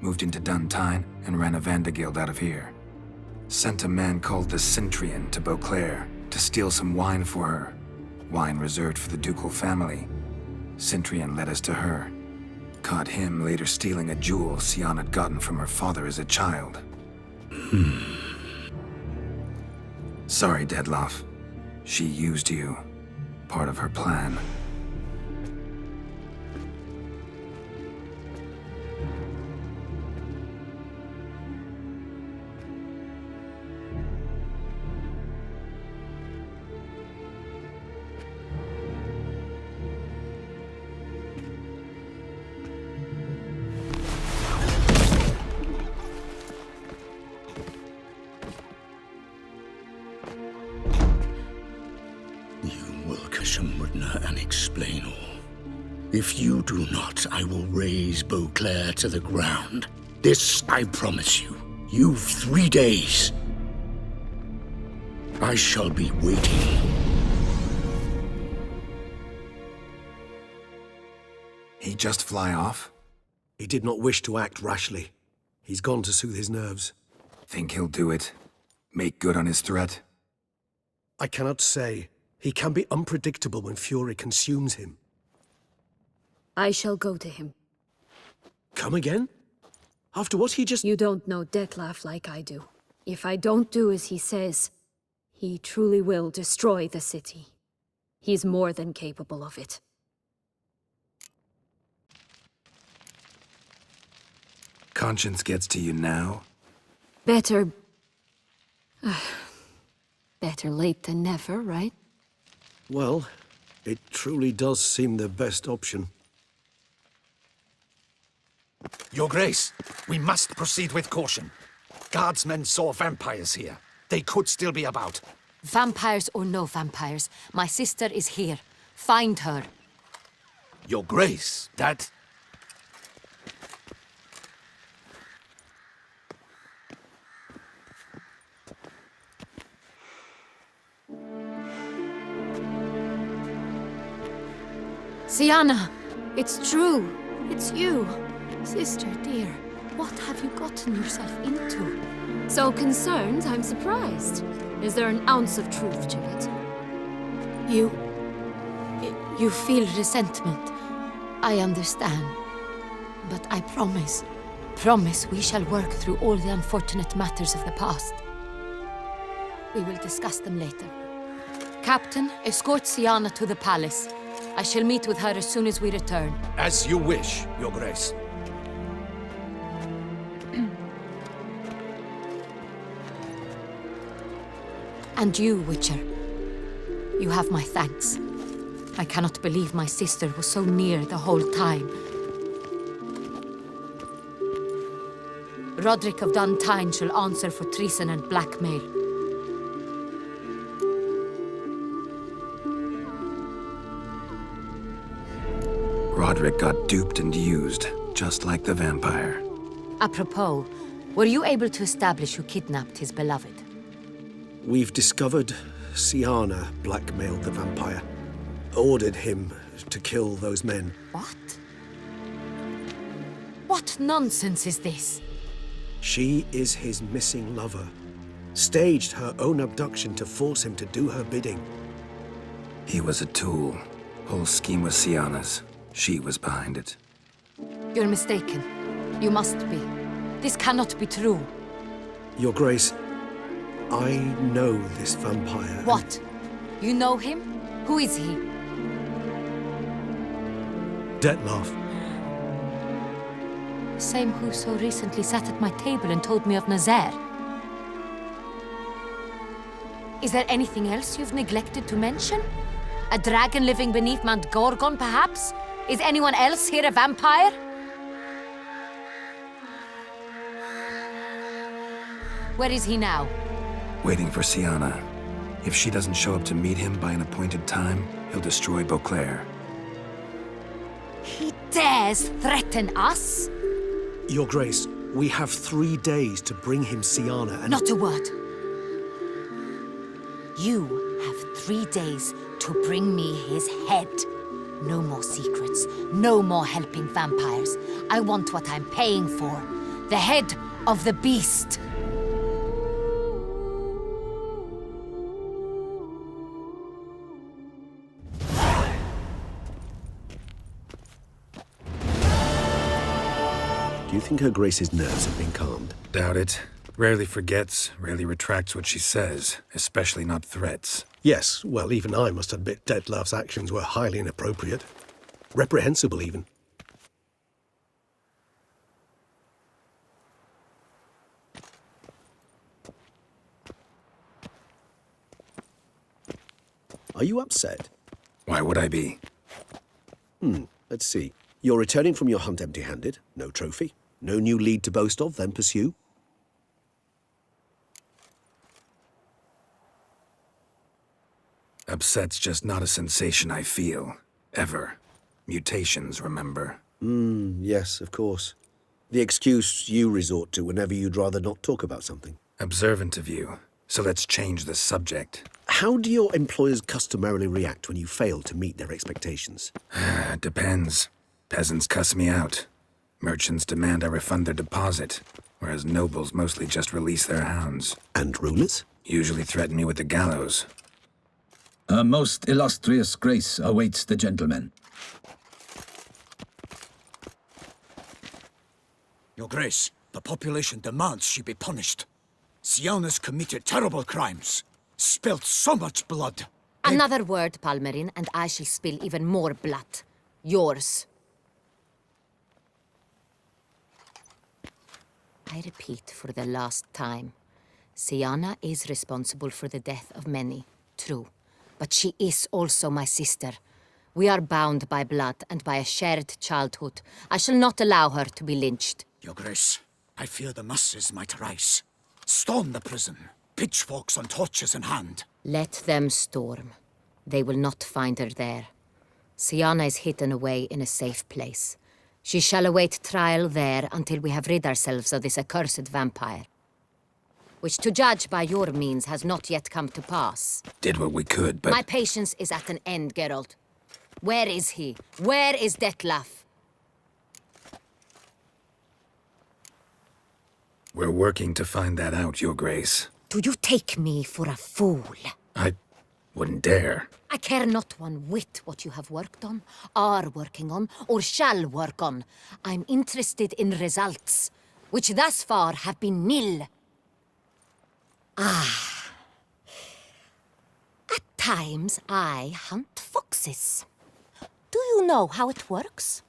Speaker 4: Moved into Duntine and ran a Vandergild out of here. Sent a man called the Cintrian to Beauclair to steal some wine for her. Wine reserved for the ducal family. Cintrian led us to her. Caught him later stealing a jewel Siana had gotten from her father as a child. Sorry, Dettlaff. She used you. Part of her plan.
Speaker 12: And explain all. If you do not, I will raze Beauclair to the ground. This I promise you. You've 3 days. I shall be waiting.
Speaker 4: He just fly off?
Speaker 11: He did not wish to act rashly. He's gone to soothe his nerves.
Speaker 4: Think he'll do it? Make good on his threat?
Speaker 11: I cannot say. He can be unpredictable when fury consumes him.
Speaker 2: I shall go to him.
Speaker 11: Come again? After what he just...
Speaker 2: You don't know Dettlaff like I do. If I don't do as he says, he truly will destroy the city. He's more than capable of it.
Speaker 4: Conscience gets to you now?
Speaker 2: Better... better late than never, right?
Speaker 11: Well, it truly does seem the best option.
Speaker 3: Your Grace, we must proceed with caution. Guardsmen saw vampires here. They could still be about.
Speaker 2: Vampires or no vampires, my sister is here. Find her.
Speaker 3: Your Grace, that...
Speaker 2: Sienna, it's true. It's you. Sister dear, what have you gotten yourself into?
Speaker 13: So concerned, I'm surprised. Is there an ounce of truth to it?
Speaker 2: You feel resentment. I understand. But I promise we shall work through all the unfortunate matters of the past. We will discuss them later. Captain, escort Sienna to the palace. I shall meet with her as soon as we return.
Speaker 3: As you wish, Your Grace.
Speaker 2: And you, Witcher. You have my thanks. I cannot believe my sister was so near the whole time. Roderick of Duntine shall answer for treason and blackmail.
Speaker 4: Roderick got duped and used, just like the vampire.
Speaker 2: Apropos, were you able to establish who kidnapped his beloved?
Speaker 11: We've discovered Sienna blackmailed the vampire. Ordered him to kill those men.
Speaker 2: What? What nonsense is this?
Speaker 11: She is his missing lover. Staged her own abduction to force him to do her bidding.
Speaker 4: He was a tool. Whole scheme was Sienna's. She was behind it.
Speaker 2: You're mistaken. You must be. This cannot be true.
Speaker 11: Your Grace, I know this vampire.
Speaker 2: What? You know him? Who is he?
Speaker 11: Dettlaff.
Speaker 2: Same who so recently sat at my table and told me of Nazaire. Is there anything else you've neglected to mention? A dragon living beneath Mount Gorgon, perhaps? Is anyone else here a vampire? Where is he now?
Speaker 4: Waiting for Sienna. If she doesn't show up to meet him by an appointed time, he'll destroy Beauclair.
Speaker 2: He dares threaten us?
Speaker 11: Your Grace, we have 3 days to bring him Sienna and...
Speaker 2: Not a word. You have 3 days to bring me his head. No more secrets. No more helping vampires. I want what I'm paying for. The head of the beast.
Speaker 11: Do you think Her Grace's nerves have been calmed?
Speaker 4: Doubt it. Rarely forgets, rarely retracts what she says, especially not threats.
Speaker 11: Yes, well, even I must admit Dettlaff's actions were highly inappropriate. Reprehensible, even. Are you upset?
Speaker 4: Why would I be?
Speaker 11: Let's see. You're returning from your hunt empty-handed. No trophy. No new lead to boast of, then pursue.
Speaker 4: Upset's just not a sensation I feel. Ever. Mutations, remember?
Speaker 11: Yes, of course. The excuse you resort to whenever you'd rather not talk about something.
Speaker 4: Observant of you. So let's change the subject.
Speaker 11: How do your employers customarily react when you fail to meet their expectations?
Speaker 4: Depends. Peasants cuss me out. Merchants demand I refund their deposit, whereas nobles mostly just release their hounds.
Speaker 11: And rulers?
Speaker 4: Usually threaten me with the gallows.
Speaker 14: A most illustrious grace awaits the gentleman.
Speaker 6: Your Grace, the population demands she be punished. Sienna's committed terrible crimes. Spilt so much blood.
Speaker 2: Another word, Palmerin, and I shall spill even more blood. Yours. I repeat for the last time. Sienna is responsible for the death of many, true. But she is also my sister. We are bound by blood and by a shared childhood. I shall not allow her to be lynched.
Speaker 6: Your Grace, I fear the masses might rise. Storm the prison. pitchforks and torches in hand.
Speaker 2: Let them storm. They will not find her there. Siana is hidden away in a safe place. She shall await trial there until we have rid ourselves of this accursed vampire. Which, to judge by your means, has not yet come to pass.
Speaker 4: Did what we could, but...
Speaker 2: My patience is at an end, Geralt. Where is he? Where is Detlef?
Speaker 4: We're working to find that out, Your Grace.
Speaker 2: Do you take me for a fool?
Speaker 4: I wouldn't dare.
Speaker 2: I care not one whit what you have worked on, are working on, or shall work on. I'm interested in results, which thus far have been nil. At times I hunt foxes. Do you know how it works?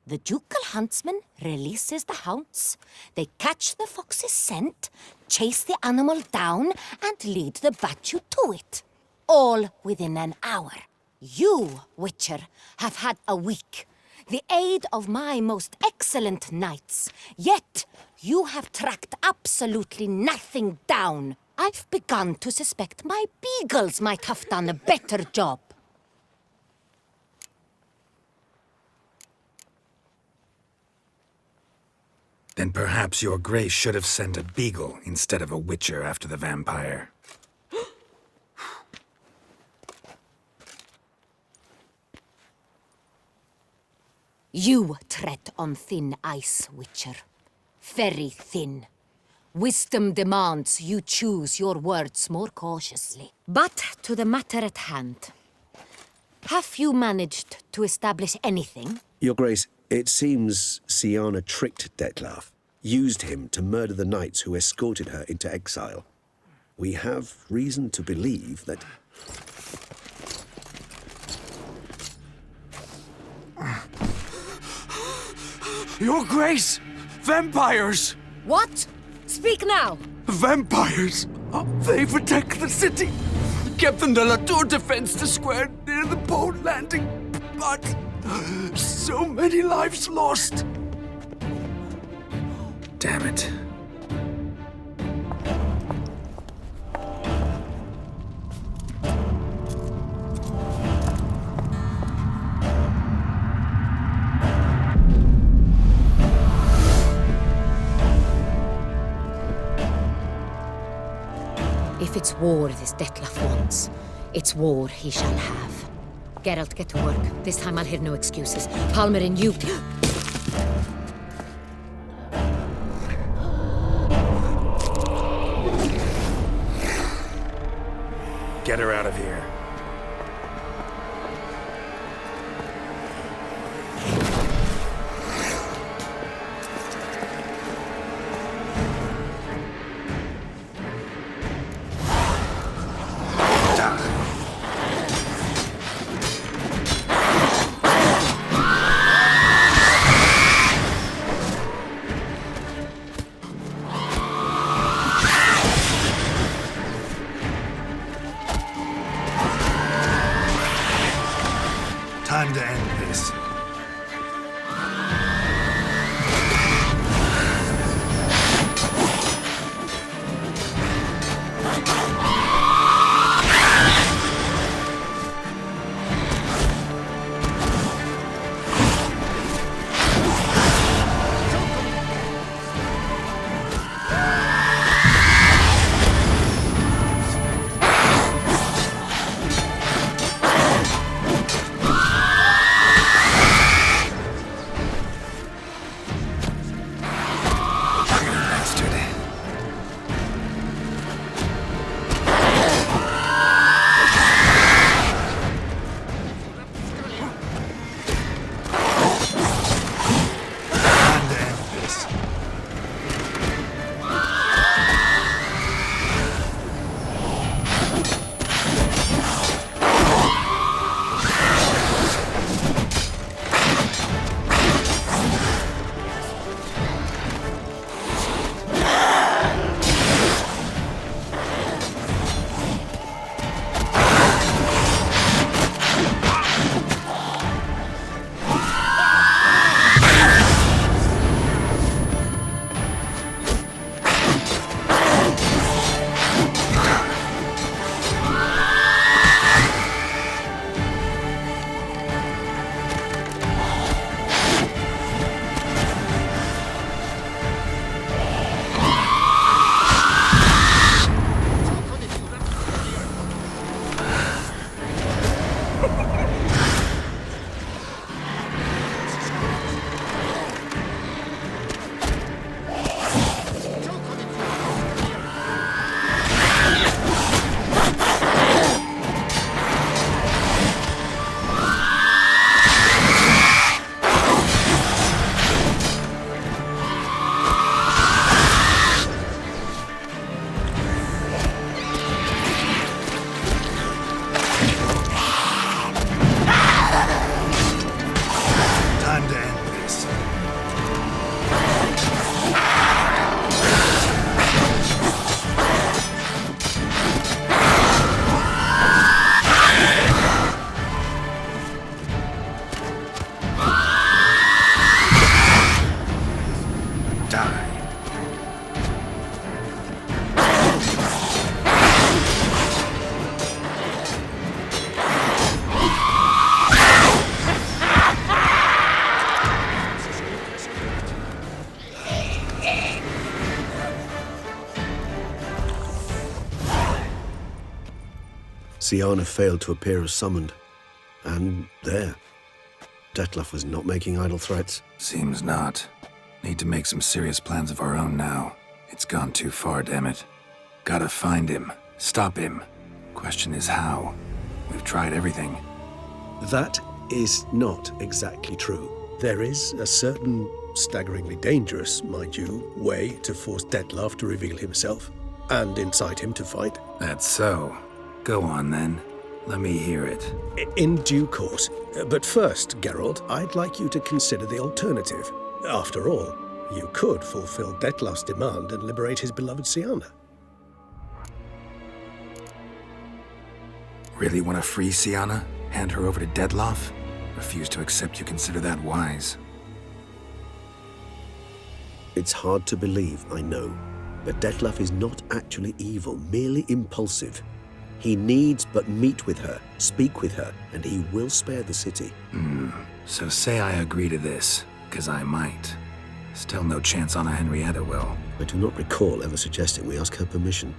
Speaker 2: The ducal huntsman releases the hounds. They catch the fox's scent, chase the animal down, and lead the battue to it. All within an hour. You, Witcher, have had a week. The aid of my most excellent knights. Yet, you have tracked absolutely nothing down. I've begun to suspect my beagles might have done a better job.
Speaker 4: Then perhaps Your Grace should have sent a beagle instead of a witcher after the vampire.
Speaker 2: You tread on thin ice, Witcher. Very thin. Wisdom demands you choose your words more cautiously. But to the matter at hand. Have you managed to establish anything?
Speaker 11: Your Grace, it seems Siana tricked Detlef, used him to murder the knights who escorted her into exile. We have reason to believe that...
Speaker 15: Your Grace! Vampires!
Speaker 2: What? Speak now!
Speaker 15: Vampires! They protect the city! Captain de la Tour defends the square near the boat landing, but... so many lives lost!
Speaker 4: Damn it.
Speaker 2: If it's war this Detlef wants, it's war he shall have. Geralt, get to work. This time I'll hear no excuses. Palmer and you...
Speaker 4: Get her out of here. Time to end this.
Speaker 11: Syanna failed to appear as summoned. And there. Dettlaff was not making idle threats.
Speaker 4: Seems not. Need to make some serious plans of our own now. It's gone too far, damn it. Gotta find him. Stop him. Question is how. We've tried everything.
Speaker 11: That is not exactly true. There is a certain, staggeringly dangerous, mind you, way to force Dettlaff to reveal himself, and incite him to fight.
Speaker 4: That's so. Go on, then. Let me hear it.
Speaker 11: In due course. But first, Geralt, I'd like you to consider the alternative. After all, you could fulfill Dettlaff's demand and liberate his beloved Syanna.
Speaker 4: Really want to free Syanna? Hand her over to Dettlaff? Refuse to accept you consider that wise.
Speaker 11: It's hard to believe, I know, but Dettlaff is not actually evil, merely impulsive. He needs but meet with her, speak with her, and he will spare the city.
Speaker 4: So say I agree to this, 'cause I might. Still no chance Anna Henrietta will.
Speaker 11: I do not recall ever suggesting we ask her permission.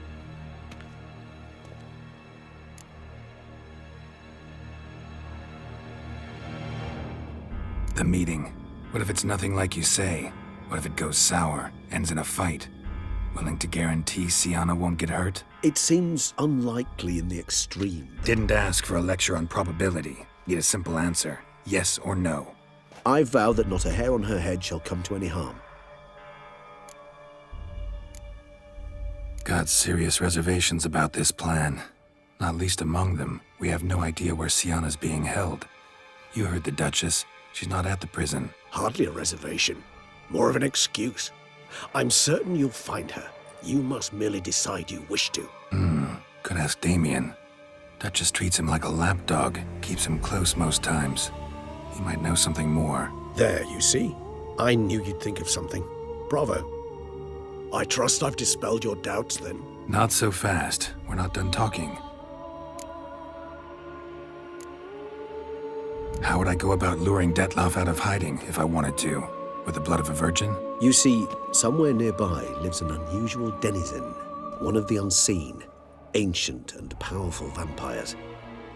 Speaker 4: The meeting. What if it's nothing like you say? What if it goes sour, ends in a fight? Willing to guarantee Syanna won't get hurt?
Speaker 11: It seems unlikely in the extreme.
Speaker 4: Didn't ask for a lecture on probability. Need a simple answer. Yes or no.
Speaker 11: I vow that not a hair on her head shall come to any harm.
Speaker 4: Got serious reservations about this plan. Not least among them, we have no idea where Syanna's being held. You heard the Duchess. She's not at the prison.
Speaker 11: Hardly a reservation. More of an excuse. I'm certain you'll find her. You must merely decide you wish to.
Speaker 4: Could ask Damien. Duchess treats him like a lapdog. Keeps him close most times. He might know something more.
Speaker 11: There, you see? I knew you'd think of something. Bravo. I trust I've dispelled your doubts, then.
Speaker 4: Not so fast. We're not done talking. How would I go about luring Dettlaff out of hiding if I wanted to? With the blood of a virgin?
Speaker 11: You see, somewhere nearby lives an unusual denizen, one of the unseen, ancient and powerful vampires,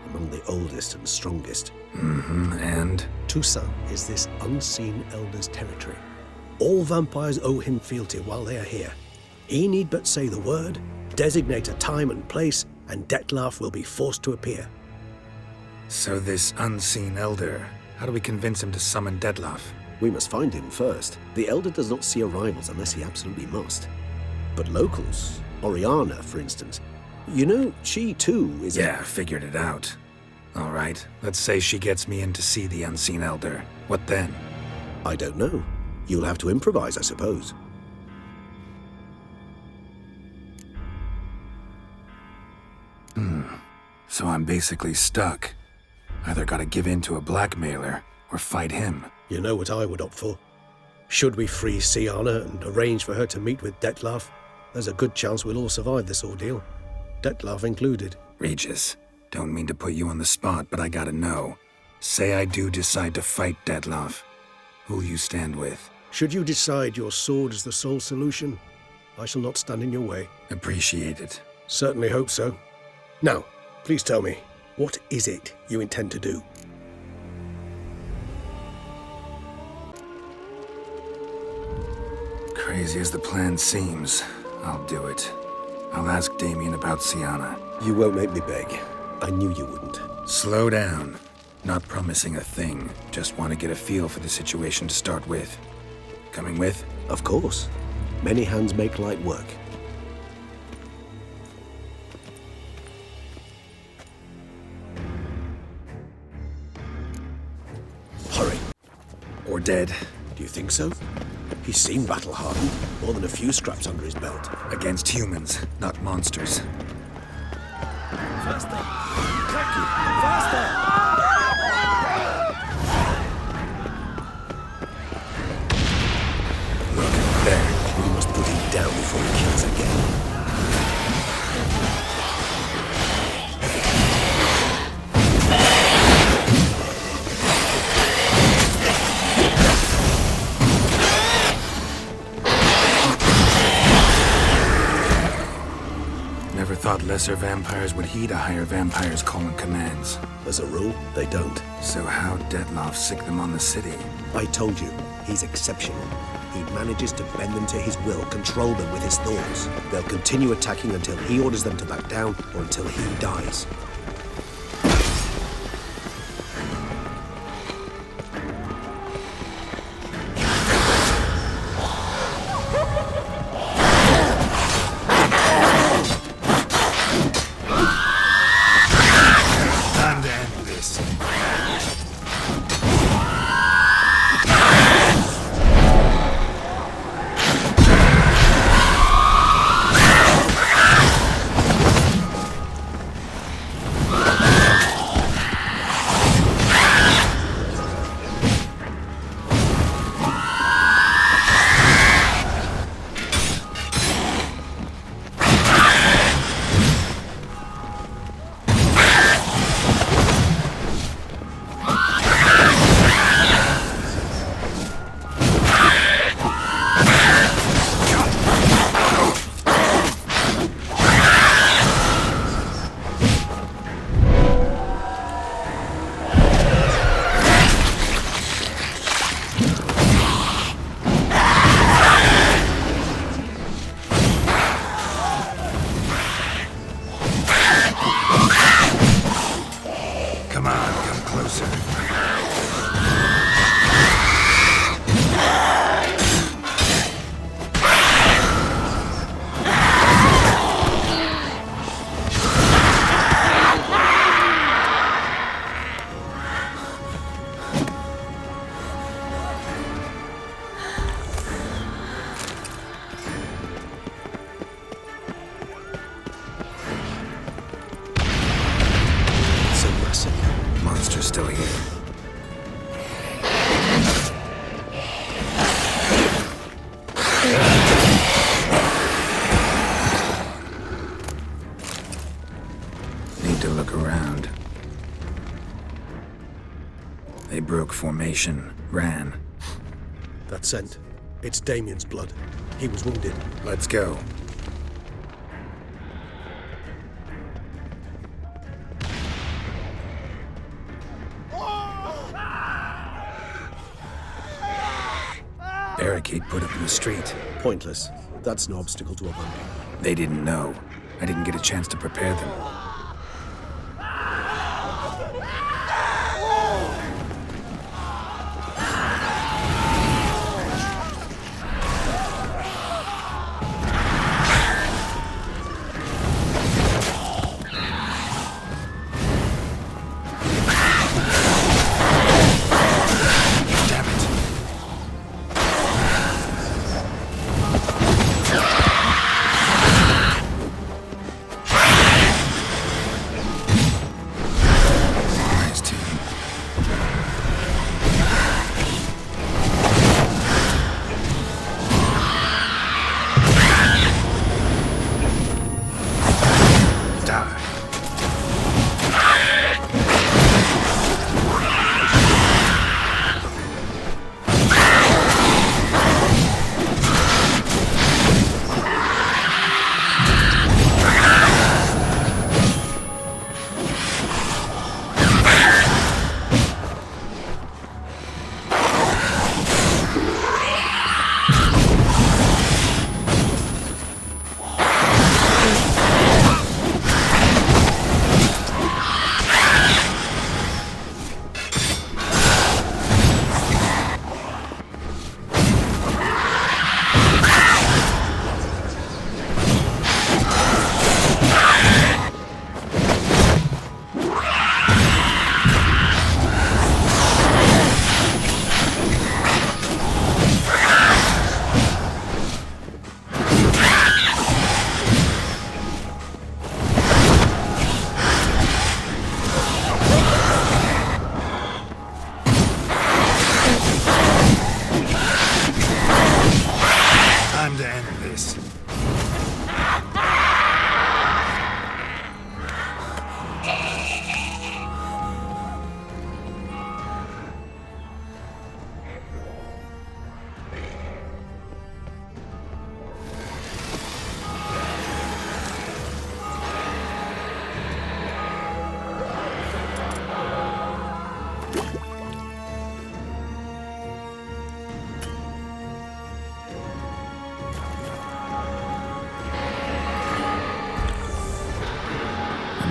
Speaker 11: among the oldest and strongest.
Speaker 4: And?
Speaker 11: Toussaint is this unseen elder's territory. All vampires owe him fealty while they are here. He need but say the word, designate a time and place, and Dettlaff will be forced to appear.
Speaker 4: So this unseen elder, how do we convince him to summon Dettlaff?
Speaker 11: We must find him first. The elder does not see arrivals unless he absolutely must. But locals, Oriana, for instance, you know, she too is
Speaker 4: Yeah, figured it out. All right, let's say she gets me in to see the unseen elder. What then?
Speaker 11: I don't know. You'll have to improvise, I suppose.
Speaker 4: So I'm basically stuck. Either gotta give in to a blackmailer, or fight him.
Speaker 11: You know what I would opt for. Should we free Syanna and arrange for her to meet with Dettlaff, there's a good chance we'll all survive this ordeal. Dettlaff included.
Speaker 4: Regis, don't mean to put you on the spot, but I gotta know. Say I do decide to fight Dettlaff. Who'll you stand with?
Speaker 11: Should you decide your sword is the sole solution, I shall not stand in your way.
Speaker 4: Appreciate it.
Speaker 11: Certainly hope so. Now, please tell me, what is it you intend to do?
Speaker 4: Crazy as the plan seems, I'll do it. I'll ask Damien about Syanna.
Speaker 11: You won't make me beg. I knew you wouldn't.
Speaker 4: Slow down. Not promising a thing. Just want to get a feel for the situation to start with. Coming with?
Speaker 11: Of course. Many hands make light work. Hurry.
Speaker 4: Or dead.
Speaker 11: Do you think so? He's seen battle-hardened. More than a few scraps under his belt.
Speaker 4: Against humans, not monsters.
Speaker 3: Faster! Jackie! Faster!
Speaker 11: There. We must put him down before he kills again.
Speaker 4: Never thought lesser vampires would heed a higher vampire's calling commands.
Speaker 11: As a rule, they don't.
Speaker 4: So how'd Detloff sick them on the city?
Speaker 11: I told you, he's exceptional. He manages to bend them to his will, control them with his thoughts. They'll continue attacking until he orders them to back down or until he dies.
Speaker 4: Time to end this. Come on, come closer.
Speaker 11: It's a massacre.
Speaker 4: Monster's still here. Need to look around. They broke formation, ran.
Speaker 11: That scent. It's Damien's blood. He was wounded.
Speaker 4: Let's go. Barricade put up in the street.
Speaker 11: Pointless. That's no obstacle to a vampire.
Speaker 4: They didn't know. I didn't get a chance to prepare them.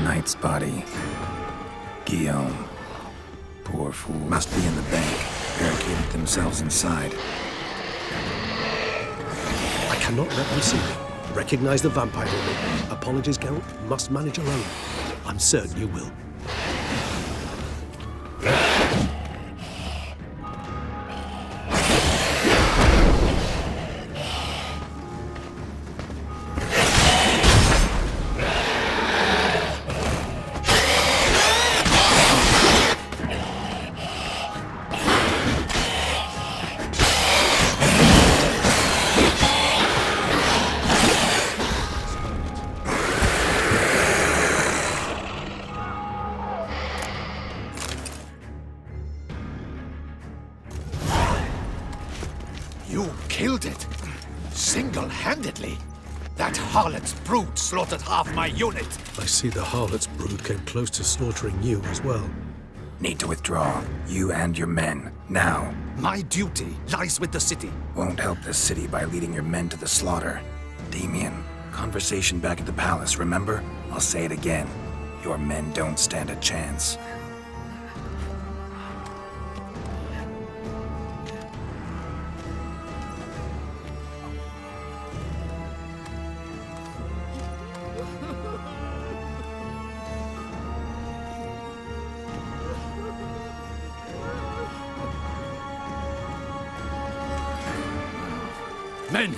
Speaker 4: Knight's body. Guillaume. Poor fool. Must be in the bank. Barricaded themselves inside.
Speaker 11: I cannot let them see me. Recognize the vampire in me. Apologies, Geralt. Must manage alone. I'm certain you will.
Speaker 3: You killed it. Single-handedly. That harlot's brood slaughtered half my unit.
Speaker 11: I see the harlot's brood came close to slaughtering you as well.
Speaker 4: Need to withdraw. You and your men. Now.
Speaker 3: My duty lies with the city.
Speaker 4: Won't help the city by leading your men to the slaughter. Damien, conversation back at the palace, remember? I'll say it again. Your men don't stand a chance.
Speaker 3: Men,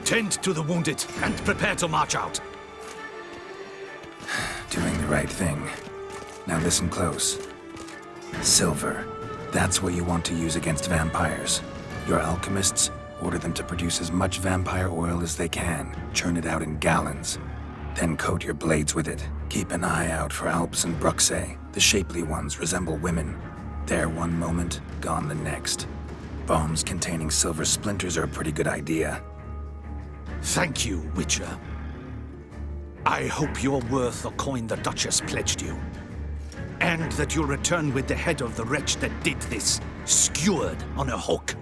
Speaker 3: tend to the wounded and prepare to march out.
Speaker 4: Doing the right thing. Now listen close. Silver. That's what you want to use against vampires. Your alchemists, order them to produce as much vampire oil as they can. Churn it out in gallons. Then coat your blades with it. Keep an eye out for Alps and Bruxae. The shapely ones resemble women. There one moment, gone the next. Bombs containing silver splinters are a pretty good idea.
Speaker 3: Thank you, Witcher. I hope you're worth the coin the Duchess pledged you. And that you'll return with the head of the wretch that did this, skewered on a hook.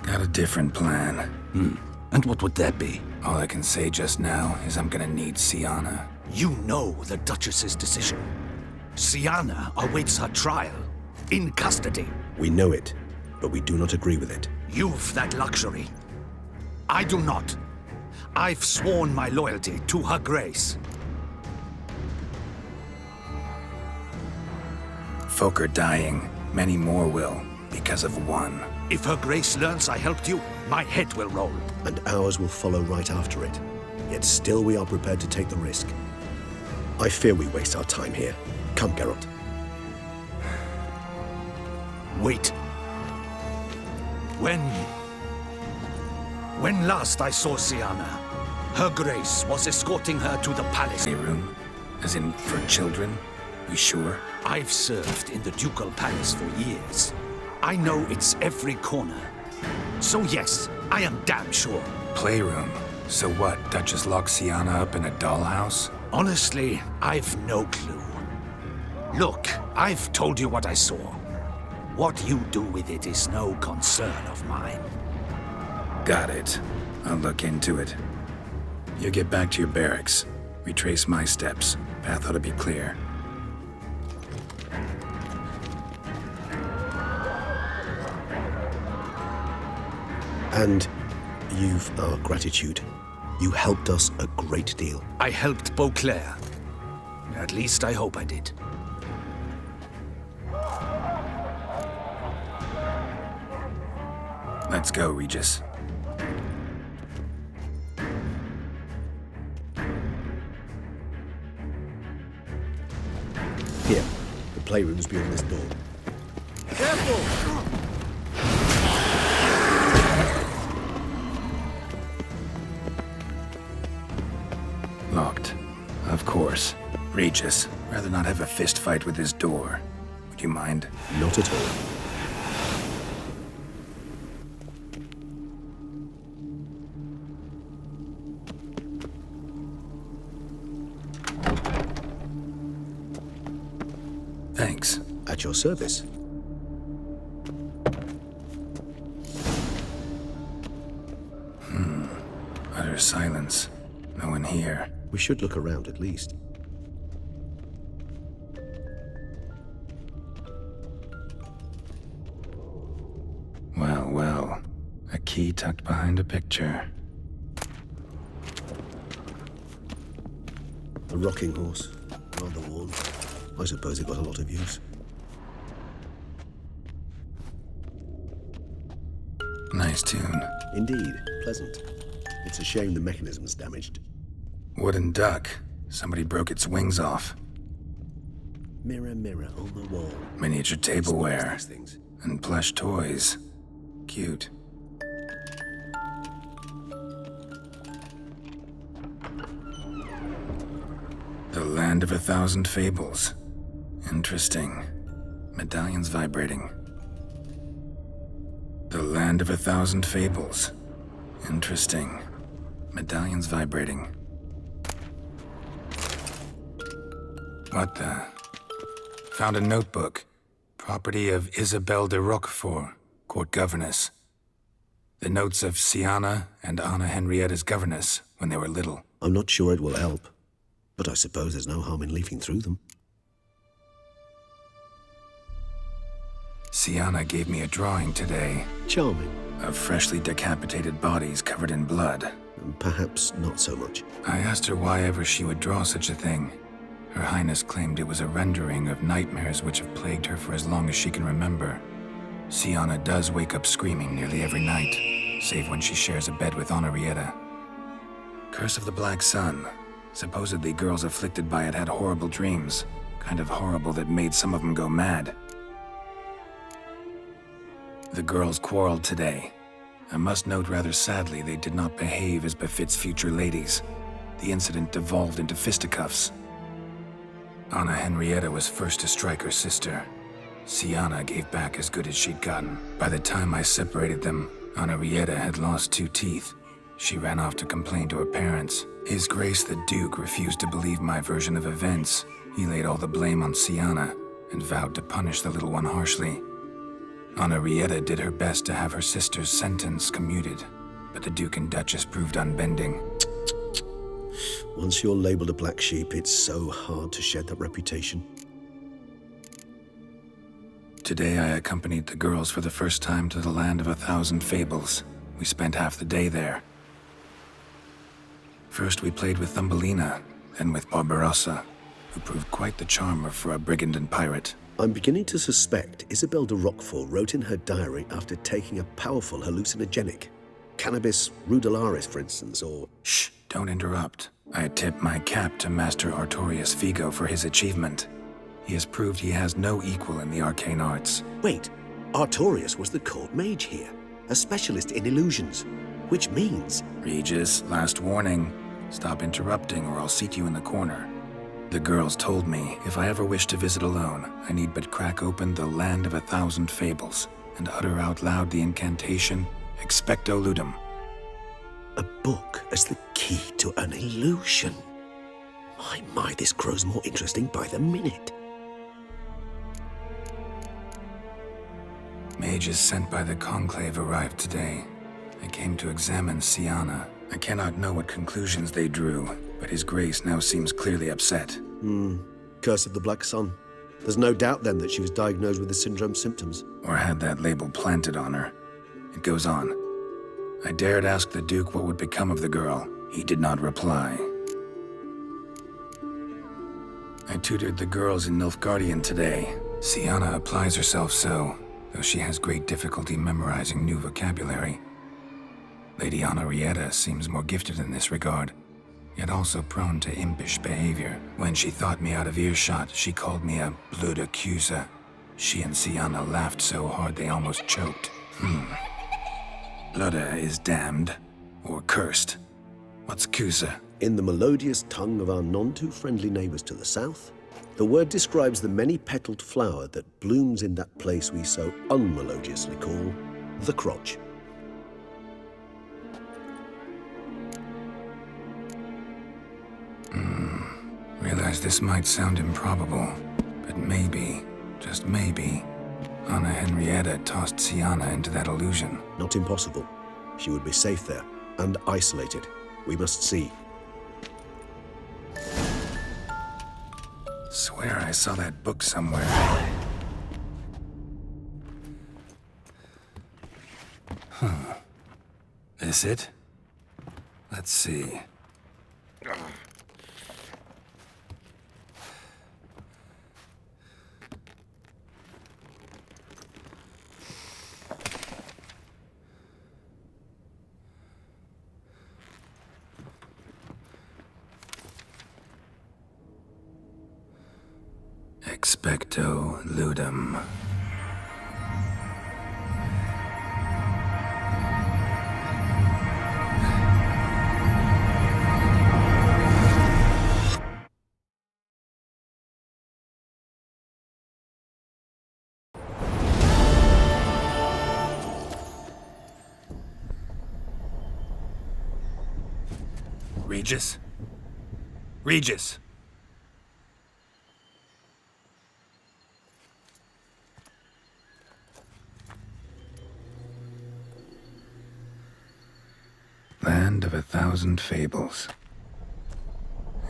Speaker 4: Got a different plan.
Speaker 3: And what would that be?
Speaker 4: All I can say just now is I'm gonna need Syanna.
Speaker 3: You know the Duchess's decision. Syanna awaits her trial, in custody.
Speaker 11: We know it, but we do not agree with it.
Speaker 3: You've that luxury. I do not. I've sworn my loyalty to Her Grace.
Speaker 4: Folk are dying. Many more will, because of one.
Speaker 3: If Her Grace learns I helped you, my head will roll.
Speaker 11: And ours will follow right after it. Yet still we are prepared to take the risk. I fear we waste our time here. Come, Geralt.
Speaker 3: Wait. When last I saw Syanna, Her Grace was escorting her to the palace.
Speaker 4: A room? As in, for children? You sure?
Speaker 3: I've served in the ducal palace for years. I know its every corner. So yes, I am damn sure.
Speaker 4: Playroom? So what, Duchess locked Syanna up in a dollhouse?
Speaker 3: Honestly, I've no clue. Look, I've told you what I saw. What you do with it is no concern of mine.
Speaker 4: Got it. I'll look into it. You get back to your barracks. Retrace my steps. Path ought to be clear.
Speaker 11: And you've our gratitude. You helped us a great deal.
Speaker 3: I helped Beauclair. At least I hope I did.
Speaker 4: Let's go, Regis.
Speaker 11: Here, the playroom's beyond this door.
Speaker 1: Careful!
Speaker 4: Locked. Of course. Regis, rather not have a fist fight with this door. Would you mind?
Speaker 11: Not at all.
Speaker 4: Thanks.
Speaker 11: At your service.
Speaker 4: Utter silence. No one here.
Speaker 16: We should look around at least.
Speaker 4: Well, well. A key tucked behind a picture.
Speaker 16: A rocking horse. Rather worn. I suppose it got a lot of use.
Speaker 4: Nice tune.
Speaker 16: Indeed. Pleasant. It's a shame the mechanism's damaged.
Speaker 4: Wooden duck. Somebody broke its wings off.
Speaker 16: Mirror, mirror on the wall.
Speaker 4: Miniature tableware. And plush toys. Cute. The Land of 1,000 Fables. Interesting. Medallions vibrating. The Land of 1,000 Fables. Interesting. Medallions vibrating. What the? Found a notebook. Property of Isabelle de Roquefort, court governess. The notes of Siana and Anna Henrietta's governess when they were little.
Speaker 16: I'm not sure it will help, but I suppose there's no harm in leafing through them.
Speaker 4: Siana gave me a drawing today.
Speaker 16: Charming.
Speaker 4: Of freshly decapitated bodies covered in blood.
Speaker 16: Perhaps not so much.
Speaker 4: I asked her why ever she would draw such a thing. Her Highness claimed it was a rendering of nightmares which have plagued her for as long as she can remember. Siana does wake up screaming nearly every night, save when she shares a bed with Henrietta. Curse of the Black Sun. Supposedly girls afflicted by it had horrible dreams. Kind of horrible that made some of them go mad. The girls quarreled today. I must note rather sadly they did not behave as befits future ladies. The incident devolved into fisticuffs. Anna Henrietta was first to strike her sister. Siana gave back as good as she'd gotten. By the time I separated them, Henrietta had lost 2 teeth. She ran off to complain to her parents. His Grace the Duke refused to believe my version of events. He laid all the blame on Siana and vowed to punish the little one harshly. Henrietta did her best to have her sister's sentence commuted, but the Duke and Duchess proved unbending.
Speaker 16: Once you're labeled a black sheep, it's so hard to shed that reputation.
Speaker 4: Today I accompanied the girls for the first time to the Land of 1,000 Fables. We spent half the day there. First we played with Thumbelina, then with Barbarossa, who proved quite the charmer for a brigand and pirate.
Speaker 16: I'm beginning to suspect Isabelle de Roquefort wrote in her diary after taking a powerful hallucinogenic. Cannabis rudelaris, for instance, or...
Speaker 4: Shh, don't interrupt. I tip my cap to Master Artorius Vigo for his achievement. He has proved he has no equal in the arcane arts.
Speaker 16: Wait, Artorius was the court mage here, a specialist in illusions, which means...
Speaker 4: Regis, last warning. Stop interrupting or I'll seat you in the corner. The girls told me if I ever wish to visit alone, I need but crack open the Land of 1,000 Fables and utter out loud the incantation, Expecto Ludum.
Speaker 16: A book as the key to an illusion. My, this grows more interesting by the minute.
Speaker 4: Mages sent by the Conclave arrived today. I came to examine Siana. I cannot know what conclusions they drew, but His Grace now seems clearly upset.
Speaker 16: Curse of the Black Sun. There's no doubt then that she was diagnosed with the syndrome symptoms.
Speaker 4: Or had that label planted on her. It goes on. I dared ask the Duke what would become of the girl. He did not reply. I tutored the girls in Nilfgaardian today. Siana applies herself so, though she has great difficulty memorizing new vocabulary. Lady Henrietta seems more gifted in this regard, yet also prone to impish behavior. When she thought me out of earshot, she called me a blood accuser. She and Siana laughed so hard they almost choked. Blooda is damned, or cursed. What's Cusa?
Speaker 16: In the melodious tongue of our none-too-friendly neighbors to the south, the word describes the many-petaled flower that blooms in that place we so unmelodiously call the crotch.
Speaker 4: Realize this might sound improbable, but maybe, just maybe, Anna Henrietta tossed Siana into that illusion.
Speaker 16: Not impossible. She would be safe there, and isolated, We must see.
Speaker 4: Swear I saw that book somewhere. This it? Let's see. Expecto ludum. Regis? Regis! Land of 1,000 fables.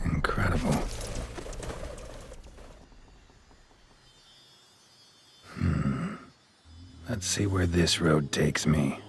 Speaker 4: Incredible. Let's see where this road takes me.